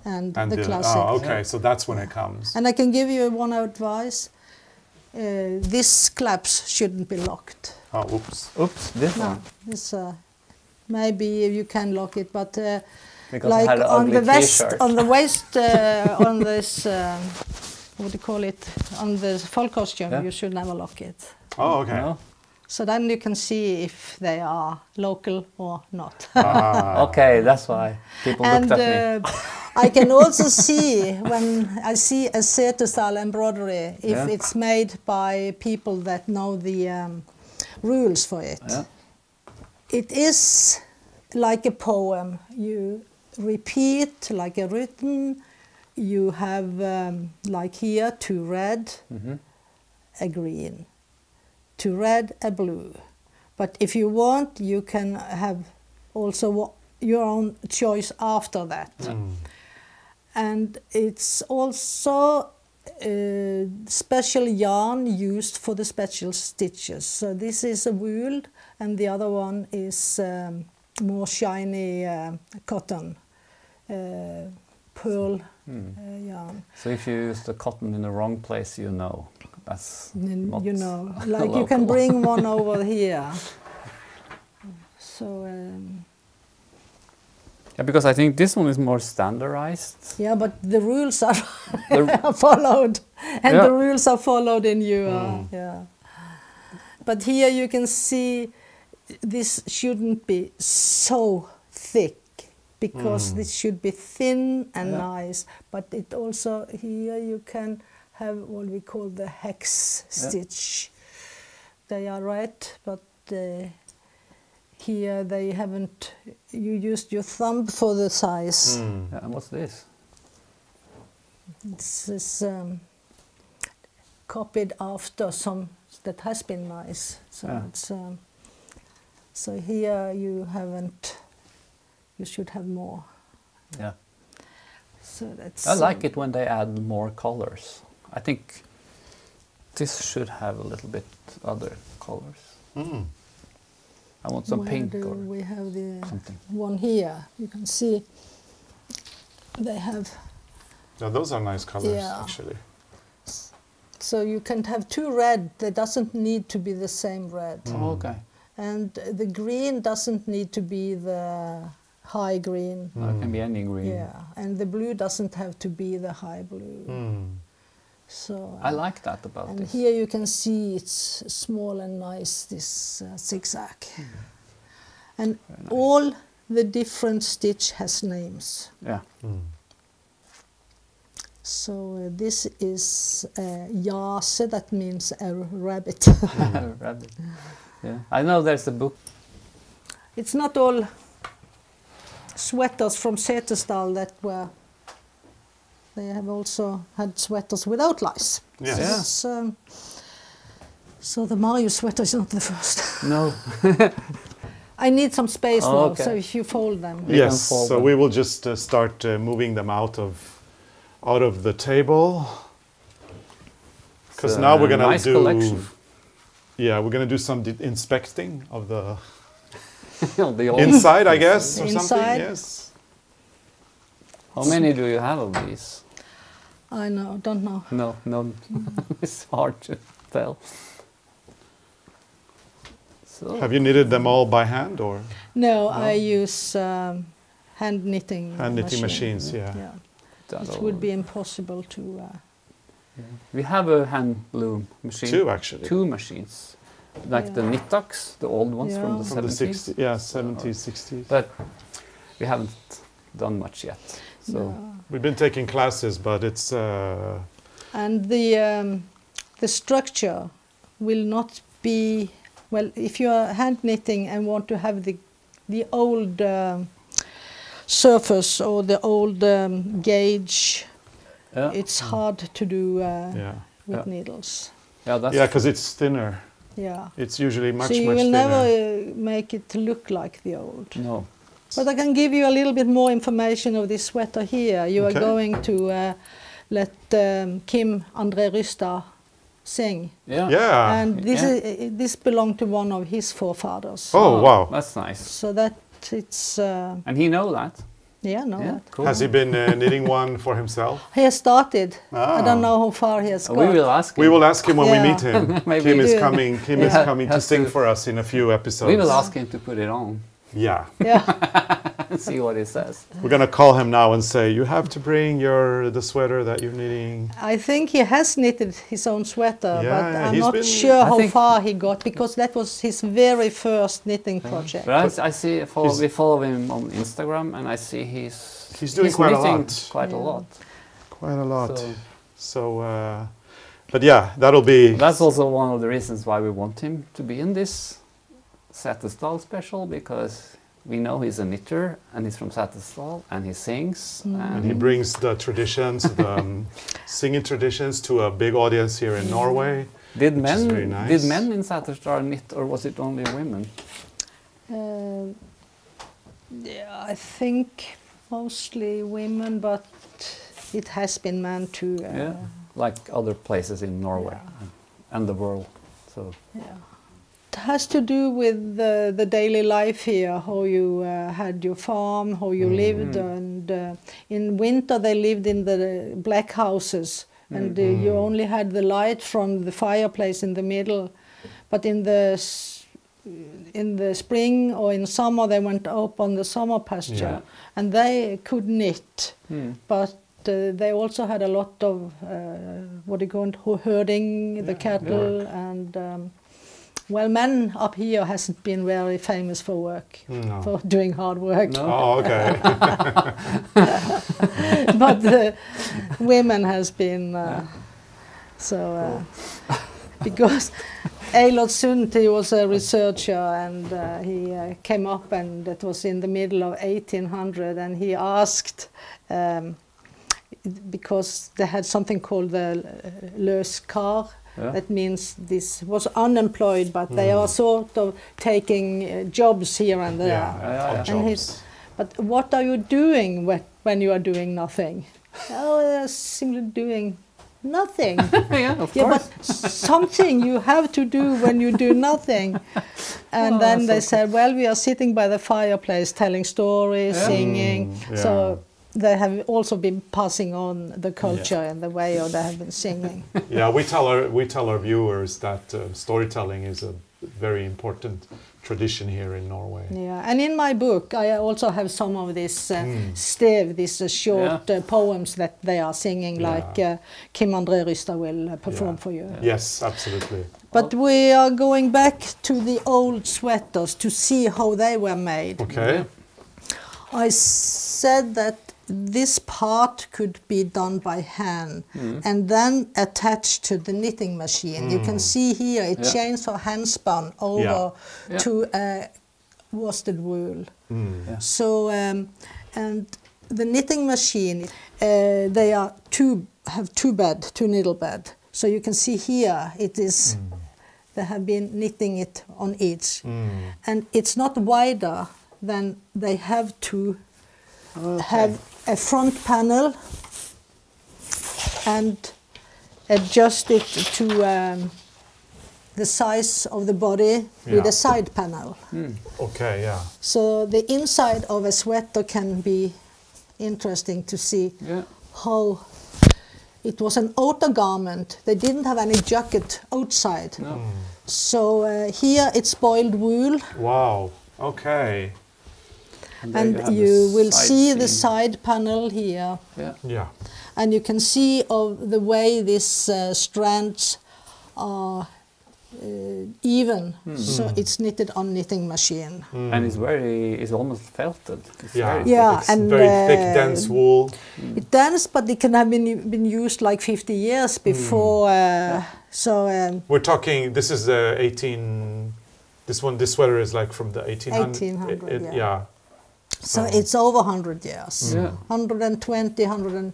and the classic. Oh, okay, so that's when it comes. And I can give you one advice. These claps shouldn't be locked. Oh, oops. Oops, this No, one. this maybe you can lock it, but Because like I had an on ugly the vest, t-shirt. on the waist, on this, what do you call it, on the full costume, Yeah. you should never lock it. Oh, okay. No? So then you can see if they are local or not. Ah. Okay, that's why people And looked at me. I can also see when I see a Setesdal embroidery if Yeah. it's made by people that know the rules for it. Yeah. It is like a poem. You repeat like a rhythm. You have like here 2 red, a green, 2 red, a blue. But if you want, you can have also your own choice after that. And it's also special yarn used for the special stitches. So this is a wool, and the other one is more shiny cotton, pearl yarn. So if you use the cotton in the wrong place, you know. That's not You know, like you can local. bring one over here. So Yeah, because I think this one is more standardized. yeah, but the rules are The- are followed, and Yeah. the rules are followed in your yeah. But here you can see this shouldn't be so thick because this should be thin and nice. But it also here you can have what we call the hex stitch. They are red, but here they haven't. You used your thumb for the size. Yeah, and what's this? This is copied after some that has been nice. So it's so here you haven't. You should have more. Yeah. So that's. I like it when they add more colors. I think this should have a little bit other colors. I want some Where pink do or we have the something. one here? You can see. They have. Now, those are nice colors, Yeah. actually. So you can have 2 red. They doesn't need to be the same red. Oh, okay. And the green doesn't need to be the high green. No, it can be any green. Yeah, and the blue doesn't have to be the high blue. So I like that about and this. here you can see it's small and nice, this zigzag. And Very nice. all the different stitch has names. Yeah. So this is jase, that means a rabbit. Rabbit. Yeah. I know there's a book. It's not all sweaters from Setesdal that were. They have also had sweaters without lice. Yes. Yeah. So, so the Mario sweater is not the first. No. I need some space Oh, now, okay. so if you fold them. You Yes, can fold so them. we will just start moving them out of the table. Because It's now a we're going to nice do... collection. Yeah, we're going to do some inspecting of the The old- inside, I guess, or Inside. something. Yes. How many do you have of these? I know, don't know. No. It's hard to tell. So, Have you knitted them all by hand or No, I use hand knitting. hand knitting machine. machines? Yeah. Yeah, that it all- would be impossible to. We have a hand loom machine. 2 actually. 2 machines. Like the Yeah. Nittaks, the old ones Yeah. from the From the 70s. 60s, yeah, 70s, 60s. But we haven't done much yet. So We've been taking classes, but it's And the structure will not be well, if you are hand knitting and want to have the old surface or the old gauge, it's hard to do with needles. Yeah, that's because it's thinner. Yeah. It's usually much, so you much will thinner. never make it look like the old. no. But I can give you a little bit more information of this sweater here. You are Okay. going to let Kim André Rystad sing. Yeah. Yeah. And this belonged to one of his forefathers. Oh, wow. That's nice. So that it's... And he know that. yeah, no. Yeah, That. cool. Has he been knitting one for himself? He has started. Ah. I don't know how far he has We got. will ask him. We will ask him when Yeah. we meet him. Maybe Kim we is do. coming. Kim is Yeah. coming to Has sing to- for us in a few episodes. We will ask him to put it on Yeah, Yeah. and see what he says. we're gonna call him now and say you have to bring the sweater that you're knitting. I think he has knitted his own sweater, Yeah, but yeah, I'm he's not been- sure I how think- far he got, because that was his very first knitting project. But I see, we follow him on Instagram, and I see He's doing quite a knitting lot. quite a Yeah. lot. Quite a lot. So So, but yeah, that'll be. that's also one of the reasons why we want him to be in this Setesdal special, because we know he's a knitter and he's from Setesdal and he sings. And he brings the traditions, the singing traditions, to a big audience here in Norway. Did which is men very nice. did men in Setesdal knit, or was it only women? Yeah, I think mostly women, but it has been men too. Yeah, like other places in Norway and the world. So Yeah. It has to do with the daily life here, how you had your farm, how you lived, and in winter they lived in the black houses, and you only had the light from the fireplace in the middle. But in the spring or in summer they went up on the summer pasture, Yeah. and they could knit, but they also had a lot of what do you call it, herding the cattle, and well, men up here hasn't been very famous for work, No. for doing hard work. No. Oh, okay. But the women has been because Eilert Sundt, he was a researcher, and he came up, and it was in the middle of 1800, and he asked, because they had something called the løs kar. Yeah. That means this was unemployed, but they are sort of taking jobs here and there. Yeah, odd And jobs. But what are you doing when you are doing nothing? Oh, they're simply doing nothing. yeah, of Yeah, course. but something you have to do when you do nothing. And Oh, then that's they so said, well, we are sitting by the fireplace telling stories, Yeah. singing. Yeah. So they have also been passing on the culture and the way of they have been singing. Yeah, we tell our viewers that storytelling is a very important tradition here in Norway. Yeah, and in my book I also have some of this stev, these short poems that they are singing, Yeah. like Kim André Rystad will perform for you. Yes, absolutely. But we are going back to the old sweaters to see how they were made. Okay. I said that this part could be done by hand and then attached to the knitting machine. You can see here it Yeah. changed from hand spun over Yeah. to worsted wool. Yeah. So and the knitting machine, they are have two needle bed. So you can see here it is. They have been knitting it on each, and it's not wider than they have to have a front panel and adjust it to the size of the body with Yeah. a side panel. Okay, yeah. So the inside of a sweater can be interesting to see Yeah. how it was an outer garment. They didn't have any jacket outside. No. So here it's boiled wool, Wow. Okay. there and have you the will side see the seam. side panel here. Yeah. Yeah. And you can see of the way these strands are even. So it's knitted on knitting machine. And it's almost felted. It's Yeah. very Yeah, It's and very thick, dense wool. It dance, but it can have been used like 50 years before. So We're talking. This is 18. This sweater is like from the 1800s. 1800, yeah. So it's over 100 years. Yeah. 120, 100.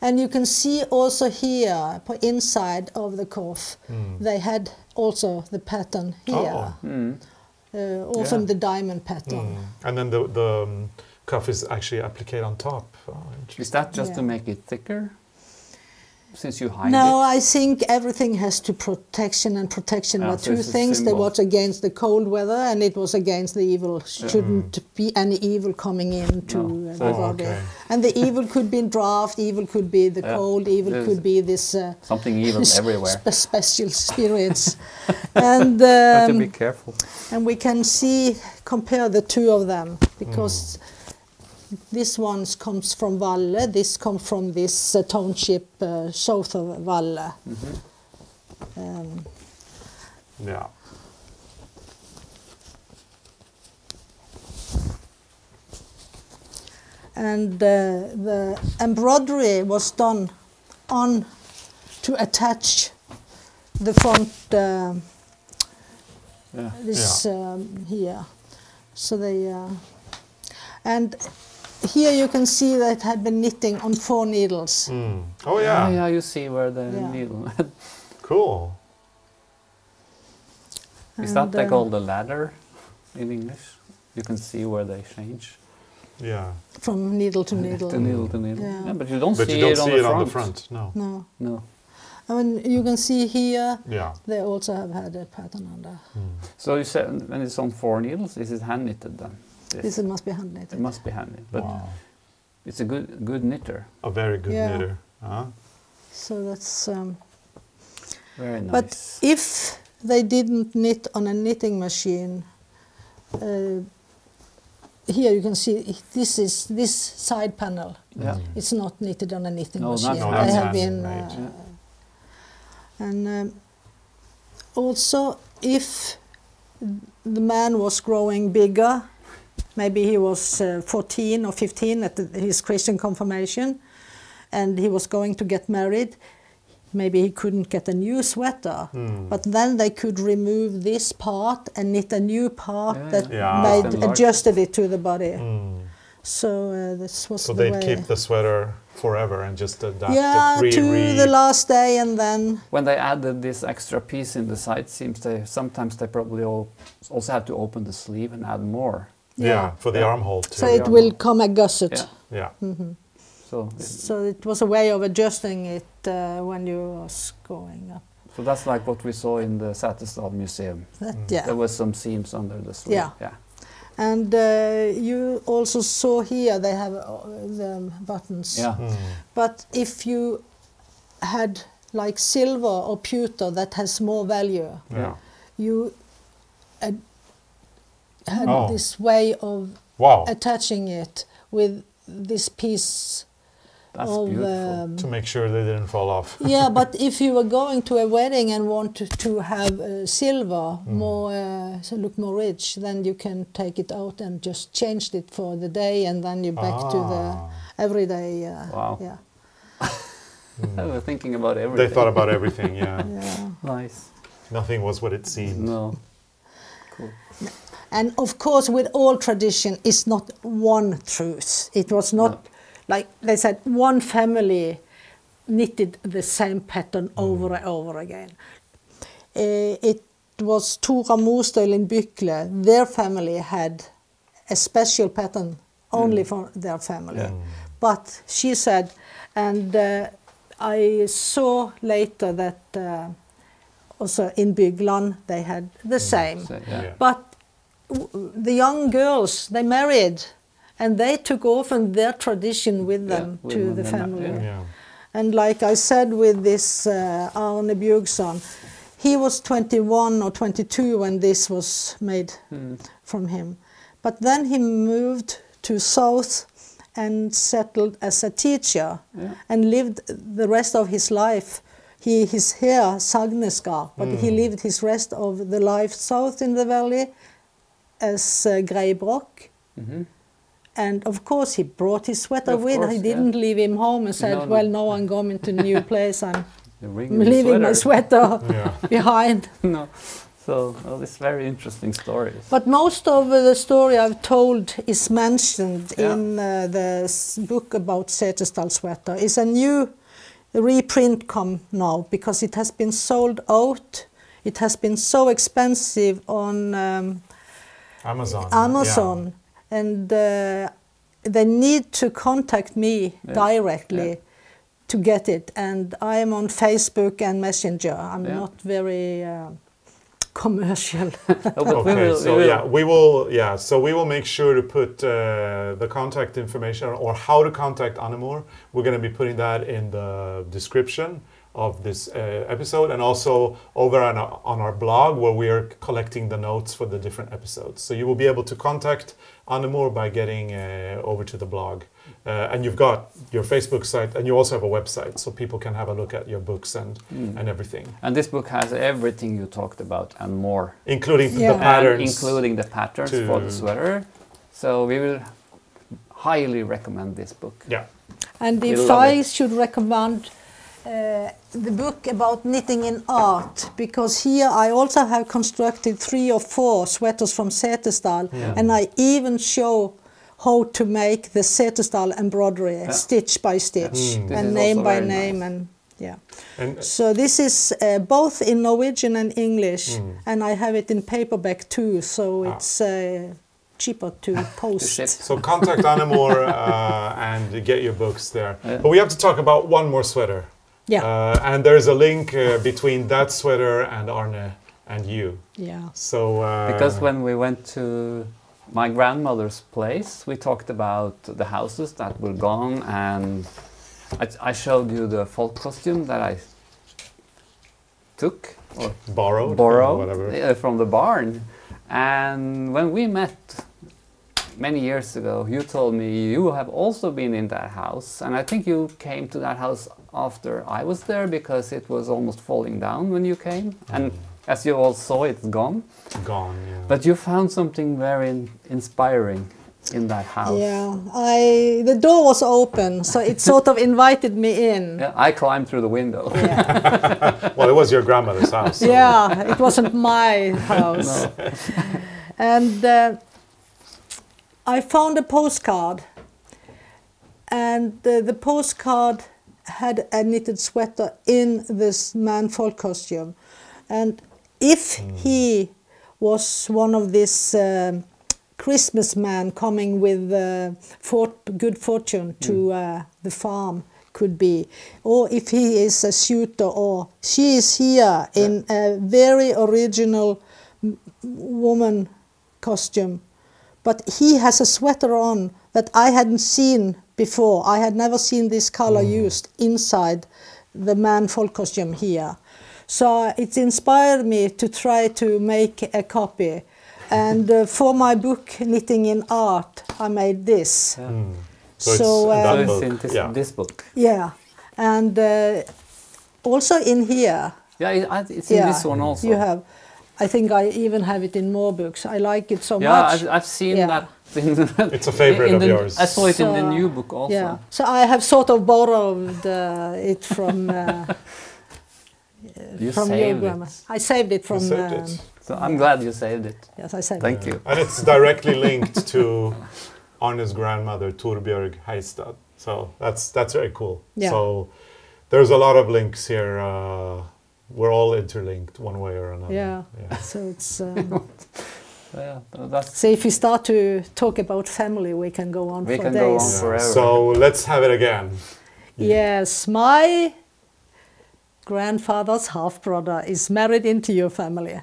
And you can see also here, inside of the cuff, they had also the pattern here. Often the diamond pattern. And then the cuff is actually appliqued on top. Is that just to make it thicker? Since you hide No, it? I think everything has to protection, and protection were so two it's a things. They symbol. was against the cold weather, and it was against the evil. Shouldn't be any evil coming into the body. okay. And the evil could be draft, evil could be the cold, evil There's could be this something evil everywhere. special spirits. And Have to be careful. and we can see, compare the two of them, because this one comes from Valle, this comes from this township south of Valle. Yeah. And the embroidery was done on to attach the front this here. So they and here you can see that it had been knitting on 4 needles. Oh yeah. Yeah, you see where the Yeah. needle. Cool. Is that And, they call the ladder in English? You can see where they change. Yeah. From needle to needle. To needle to needle. Yeah. Yeah, but you don't But see you don't it on see the it front. on the front. No. No. No. I mean, you can see here, Yeah. they also have had a pattern on there. So you said when it's on 4 needles, is it hand knitted then? This must be hand knitted. It must be hand knitted, but Wow. it's a good knitter. A very good Yeah. knitter. So that's. Very nice. But if they didn't knit on a knitting machine, here you can see this side panel. Yeah. It's not knitted on a knitting No, machine. not No, that's They have been, handmade. and also if the man was growing bigger, maybe he was 14 or 15 at his Christian confirmation, and he was going to get married. Maybe he couldn't get a new sweater, but then they could remove this part and knit a new part that Yeah. adjusted it to the body. So this was So the they'd way. keep the sweater forever and just adapt Yeah, it. to the last day, and then When they added this extra piece in the side seams, sometimes they probably also have to open the sleeve and add more. Yeah, for the armhole too. so it will come a gusset. Yeah. Yeah. So it was a way of adjusting it when you was going up. so that's like what we saw in the Setesdal Museum. Yeah. There was some seams under the sleeve. Yeah. And you also saw here they have the buttons. Yeah. But if you had like silver or pewter that has more value, Yeah. you had Oh. this way of Wow. attaching it with this piece That's of beautiful. To make sure they didn't fall off. yeah, but if you were going to a wedding and want to have silver more so look more rich, then you can take it out and just change it for the day, and then you're back to the everyday. Wow. Yeah. They were thinking about everything. They thought about everything, yeah. Yeah. Nice. Nothing was what it seemed. No. Cool. And of course, with all tradition, it's not one truth. It was not like they said one family knitted the same pattern over and over again. It was Tora Mostøl in Bykle. Their family had a special pattern only for their family. But she said, and I saw later that also in Bygland they had the same. So, yeah. Yeah. But the young girls, they married, and they took often their tradition with them with to them, the yeah. family. Yeah. And like I said with this Arne Bjugson, he was 21 or 22 when this was made from him. But then he moved to South and settled as a teacher and lived the rest of his life. His hair Sagneskar, but he lived his rest of the life south in the valley as Greibrock. And of course he brought his sweater Of with. course, He didn't leave him home and said, No, no. well, no, I'm going to a new place. I'm The ring leaving my sweater Yeah. behind. No. So it's very interesting stories. But most of the story I've told is mentioned in the book about Setesdal sweater. It's a new reprint come now because it has been sold out. It has been so expensive on Amazon. And they need to contact me directly to get it. And I am on Facebook and Messenger. I'm not very commercial. Okay, so we will make sure to put the contact information or how to contact Annemor. We're going to be putting that in the description of this episode, and also over on our blog where we are collecting the notes for the different episodes. So you will be able to contact Annemor by getting over to the blog. And you've got your Facebook site, and you also have a website, so people can have a look at your books and everything. And this book has everything you talked about and more. Including the patterns. Including the patterns for the sweater. So we will highly recommend this book. Yeah. And if I should recommend the book about knitting in art, because here I also have constructed 3 or 4 sweaters from Setesdal, and I even show how to make the Setesdal embroidery stitch by stitch and name by name, and so this is both in Norwegian and English, and I have it in paperback too, so it's cheaper to post. So contact Annemor and get your books there. But we have to talk about one more sweater. And there's a link between that sweater and Arne and you. So because when we went to my grandmother's place, we talked about the houses that were gone, and I showed you the folk costume that I took or borrowed from the barn. And when we met many years ago, you told me you have also been in that house, and I think you came to that house after I was there because it was almost falling down when you came, and as you all saw, it's gone. But you found something very inspiring in that house. The door was open, so it sort of invited me in. I climbed through the window. Well, it was your grandmother's house. So. It wasn't my house. And I found a postcard, and the postcard had a knitted sweater in this man folk costume. And if he was one of this Christmas man coming with good fortune to the farm, could be, or if he is a suitor, or she is here in a very original woman costume, but he has a sweater on that I hadn't seen before. I had never seen this color used inside the man folk costume here. So it inspired me to try to make a copy. And for my book, Knitting in Art, I made this. So it's in this book. And also in here. It's in this one also. You have. I think I even have it in more books. I like it so much. I've seen that. It's a favorite of yours. I saw it in the new book also. So I have sort of borrowed it from you from saved your grandma. I saved it from. So I'm glad you saved it. Yes, I saved it. Thank you. And it's directly linked to Arne's grandmother, Torbjörg Heistad. So that's very cool. So there's a lot of links here. We're all interlinked one way or another. So it's. That's so if we start to talk about family, we can go on for days. We can go on forever. So let's have it again. Yes, my grandfather's half-brother is married into your family.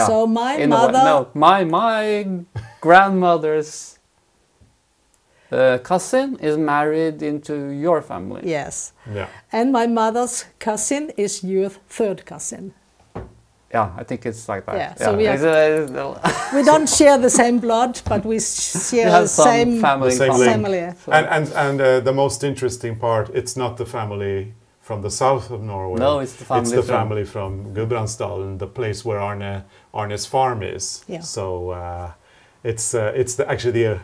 So my mother... my grandmother's cousin is married into your family. Yes. And my mother's cousin is your third cousin. I think it's like that. So we don't share the same blood, but we share the same family. And the most interesting part, it's not the family from the south of Norway. No, it's the family from Gudbrandsdalen, the place where Arne's farm is. So it's actually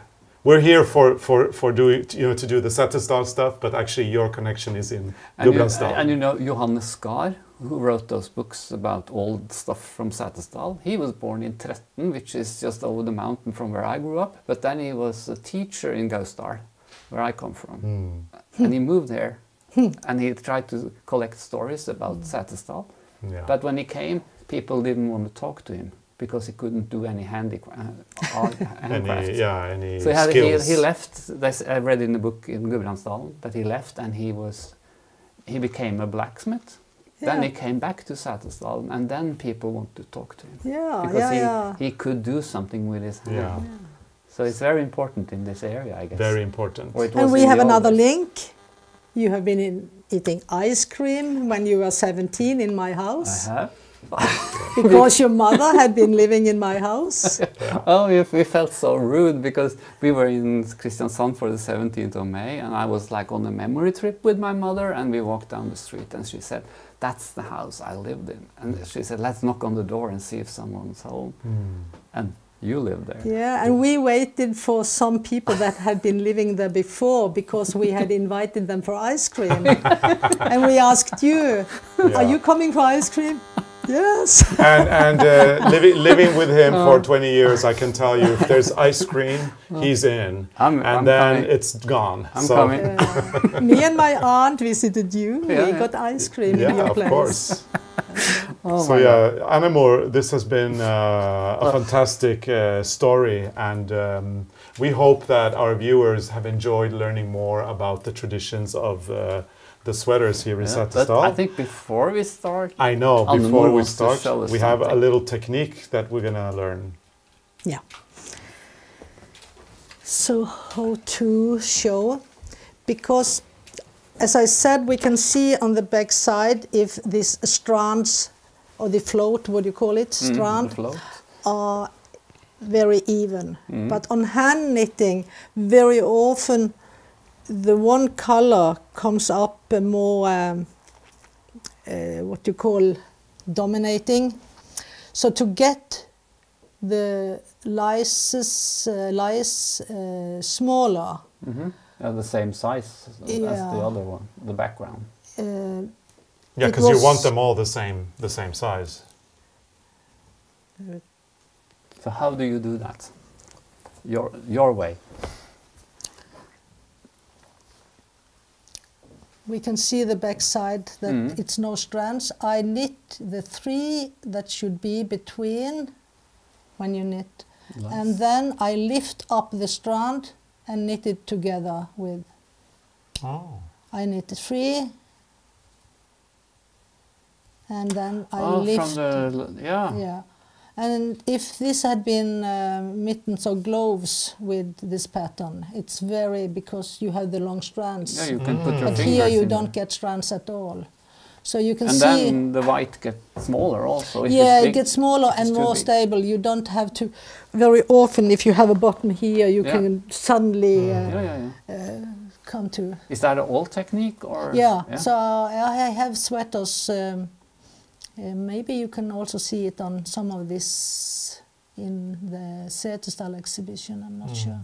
we're here for doing, you know, to do the Setesdal stuff, but actually your connection is in Gudbrandsdal. And you know Johannes Skar, who wrote those books about old stuff from Setesdal. He was born in Tretten, which is just over the mountain from where I grew up. But then he was a teacher in Gausdal, where I come from. And he moved there. And he tried to collect stories about Setesdal. Yeah. But when he came, people didn't want to talk to him because he couldn't do any handicrafts. Any So skills. he left. I read in the book in Gudbrandsdal that he left and he became a blacksmith. Then he came back to Setesdal, and then people want to talk to him. Because he could do something with his hand. Yeah. So it's very important in this area, I guess. Very important. Or it was And we in have the old another days. link. You have been eating ice cream when you were 17 in my house. I have. Because your mother had been living in my house. Oh, we felt so rude because we were in Kristiansand for the 17th of May, and I was like on a memory trip with my mother, and we walked down the street, and she said, "That's the house I lived in." And she said, "Let's knock on the door and see if someone's home." And you lived there. Yeah, and we waited for some people that had been living there before because we had invited them for ice cream. And we asked you, "Are you coming for ice cream?" Yes. And living with him for 20 years, I can tell you, if there's ice cream, he's in. I'm then coming. it's gone. I'm coming. Me and my aunt visited you. Yeah, We yeah. got ice cream in Yeah, your of place. course. Oh So my God. yeah, Annemor, this has been a fantastic story, and we hope that our viewers have enjoyed learning more about the traditions of the sweaters here in Yeah, Setesdal. but I think before we start, I know, Annemor before we wants to start, show us we have a something. little technique that we're going to learn. Yeah. So how to show? Because, as I said, we can see on the back side if these strands, or the float, what do you call it, strand, the float. are very even. But on hand knitting, very often the one color comes up more, what you call, dominating. So to get the lice smaller, The same size as the Yeah. other one, the background. Yeah, It because you was- want them all the same size. So how do you do that? Your way. we can see the back side that it's no strands. I knit the 3 that should be between when you knit. And then I lift up the strand and knit it together with. Oh. I knit 3 and then I Oh, lift. from the Yeah. And if this had been mittens or gloves with this pattern, it's very, because you have the long strands. Yeah, you can put your But fingers here you in don't there. get strands at all. So you can And see. then the white gets smaller also. If Yeah, it's it big. gets smaller If it's and too more big. stable. You don't have to, very often if you have a bottom here, you Yeah. can suddenly Yeah. come to. Is that an old technique or? Yeah, so I have sweaters. Maybe you can also see it on some of this in the Setesdal exhibition, I'm not sure.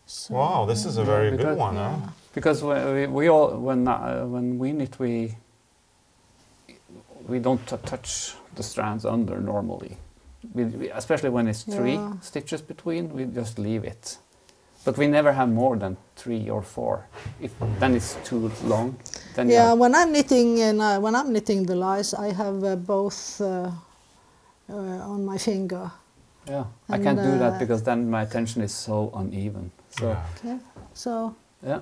So, Wow, this is a very good because- one, huh? Because we all when we knit we don't touch the strands under normally. Especially when it's 3 Yeah. stitches between, we just leave it. But we never have more than 3 or 4. If then it's too long, then you yeah, have- when I'm knitting the lice, I have both on my finger. yeah. I and, can't do that because then my tension is so uneven. So Yeah. Yeah. So, yeah,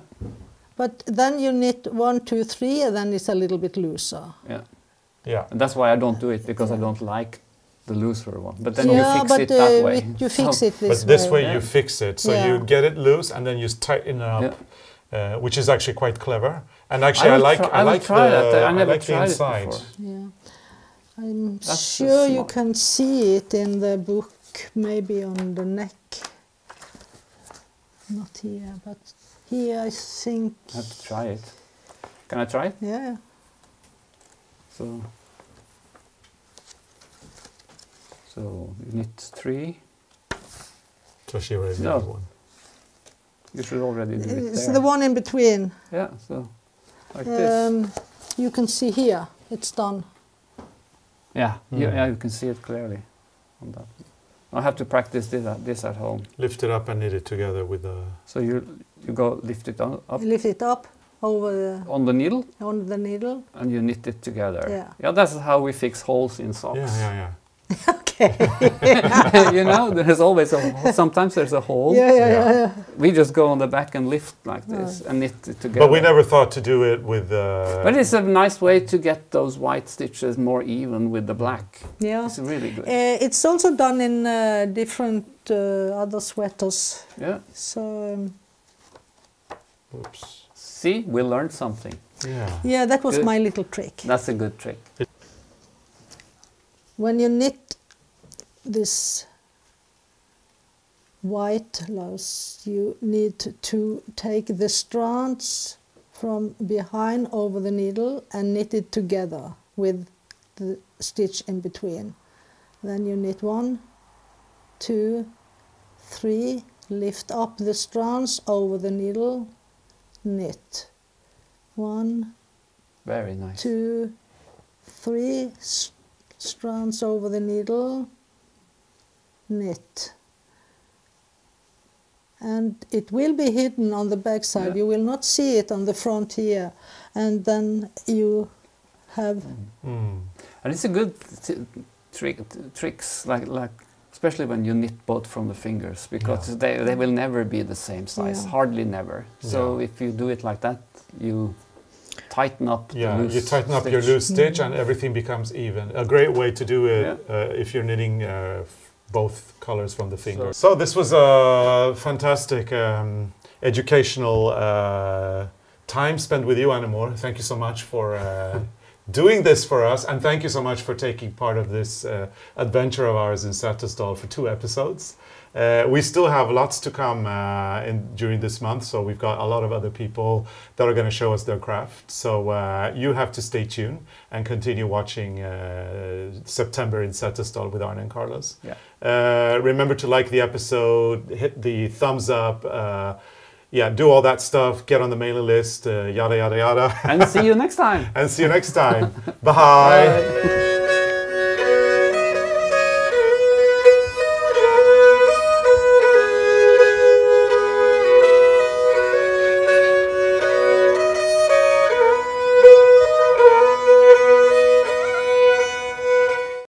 but then you knit 1, 2, 3, and then it's a little bit looser. yeah. Yeah. And that's why I don't do it, because I don't like the looser one. But then yeah, you fix but it that way. you fix So- it this But this way Yeah. you fix it, so Yeah. you get it loose and then you tighten it up, which is actually quite clever. And actually, I will like try- I will like try the that. I I never like the tried it inside. before. Yeah. I'm That's sure you smart. can see it in the book, maybe on the neck. Not here, but here I think. I have to try it. Can I try it? Yeah. So you knit 3. So she already did No. one. You should already do it It's there. the one in between. Yeah, so like this. You can see here, it's done. Yeah, you can see it clearly on that. I have to practice this at home. Lift it up and knit it together with the... So you go lift it up Lift it up over on the needle on the needle. and you knit it together. Yeah. Yeah, that's how we fix holes in socks. Yeah. Okay. You know, there's always sometimes there's a hole. Yeah. We just go on the back and lift like this and knit it together. But we never thought to do it with... But it's a nice way to get those white stitches more even with the black. Yeah. It's really good. It's also done in different other sweaters. Yeah. So Oops. See, we learned something. yeah, that was Good. my little trick. That's a good trick. When you knit this white louse, you need to take the strands from behind over the needle and knit it together with the stitch in between. Then you knit 1, 2, 3, lift up the strands over the needle, knit. 1, Very nice. 2, 3, strands over the needle, knit. And it will be hidden on the back side. Yeah. You will not see it on the front here. And then you have... Mm. And it's a good tricks, like especially when you knit both from the fingers, because they will never be the same size, hardly never. So if you do it like that, you tighten up the loose you tighten up stitch. your loose stitch and everything becomes even. A great way to do it if you're knitting both colors from the fingers. So this was a fantastic educational time spent with you, Annemor. Thank you so much for doing this for us, and thank you so much for taking part of this adventure of ours in Setesdal for 2 episodes. We still have lots to come during this month, so we've got a lot of other people that are going to show us their craft. So you have to stay tuned and continue watching September in Setesdal with Arne and Carlos. Yeah. Remember to like the episode, hit the thumbs up, do all that stuff, get on the mailing list, yada, yada, yada. And see you next time. And see you next time. Bye. Bye.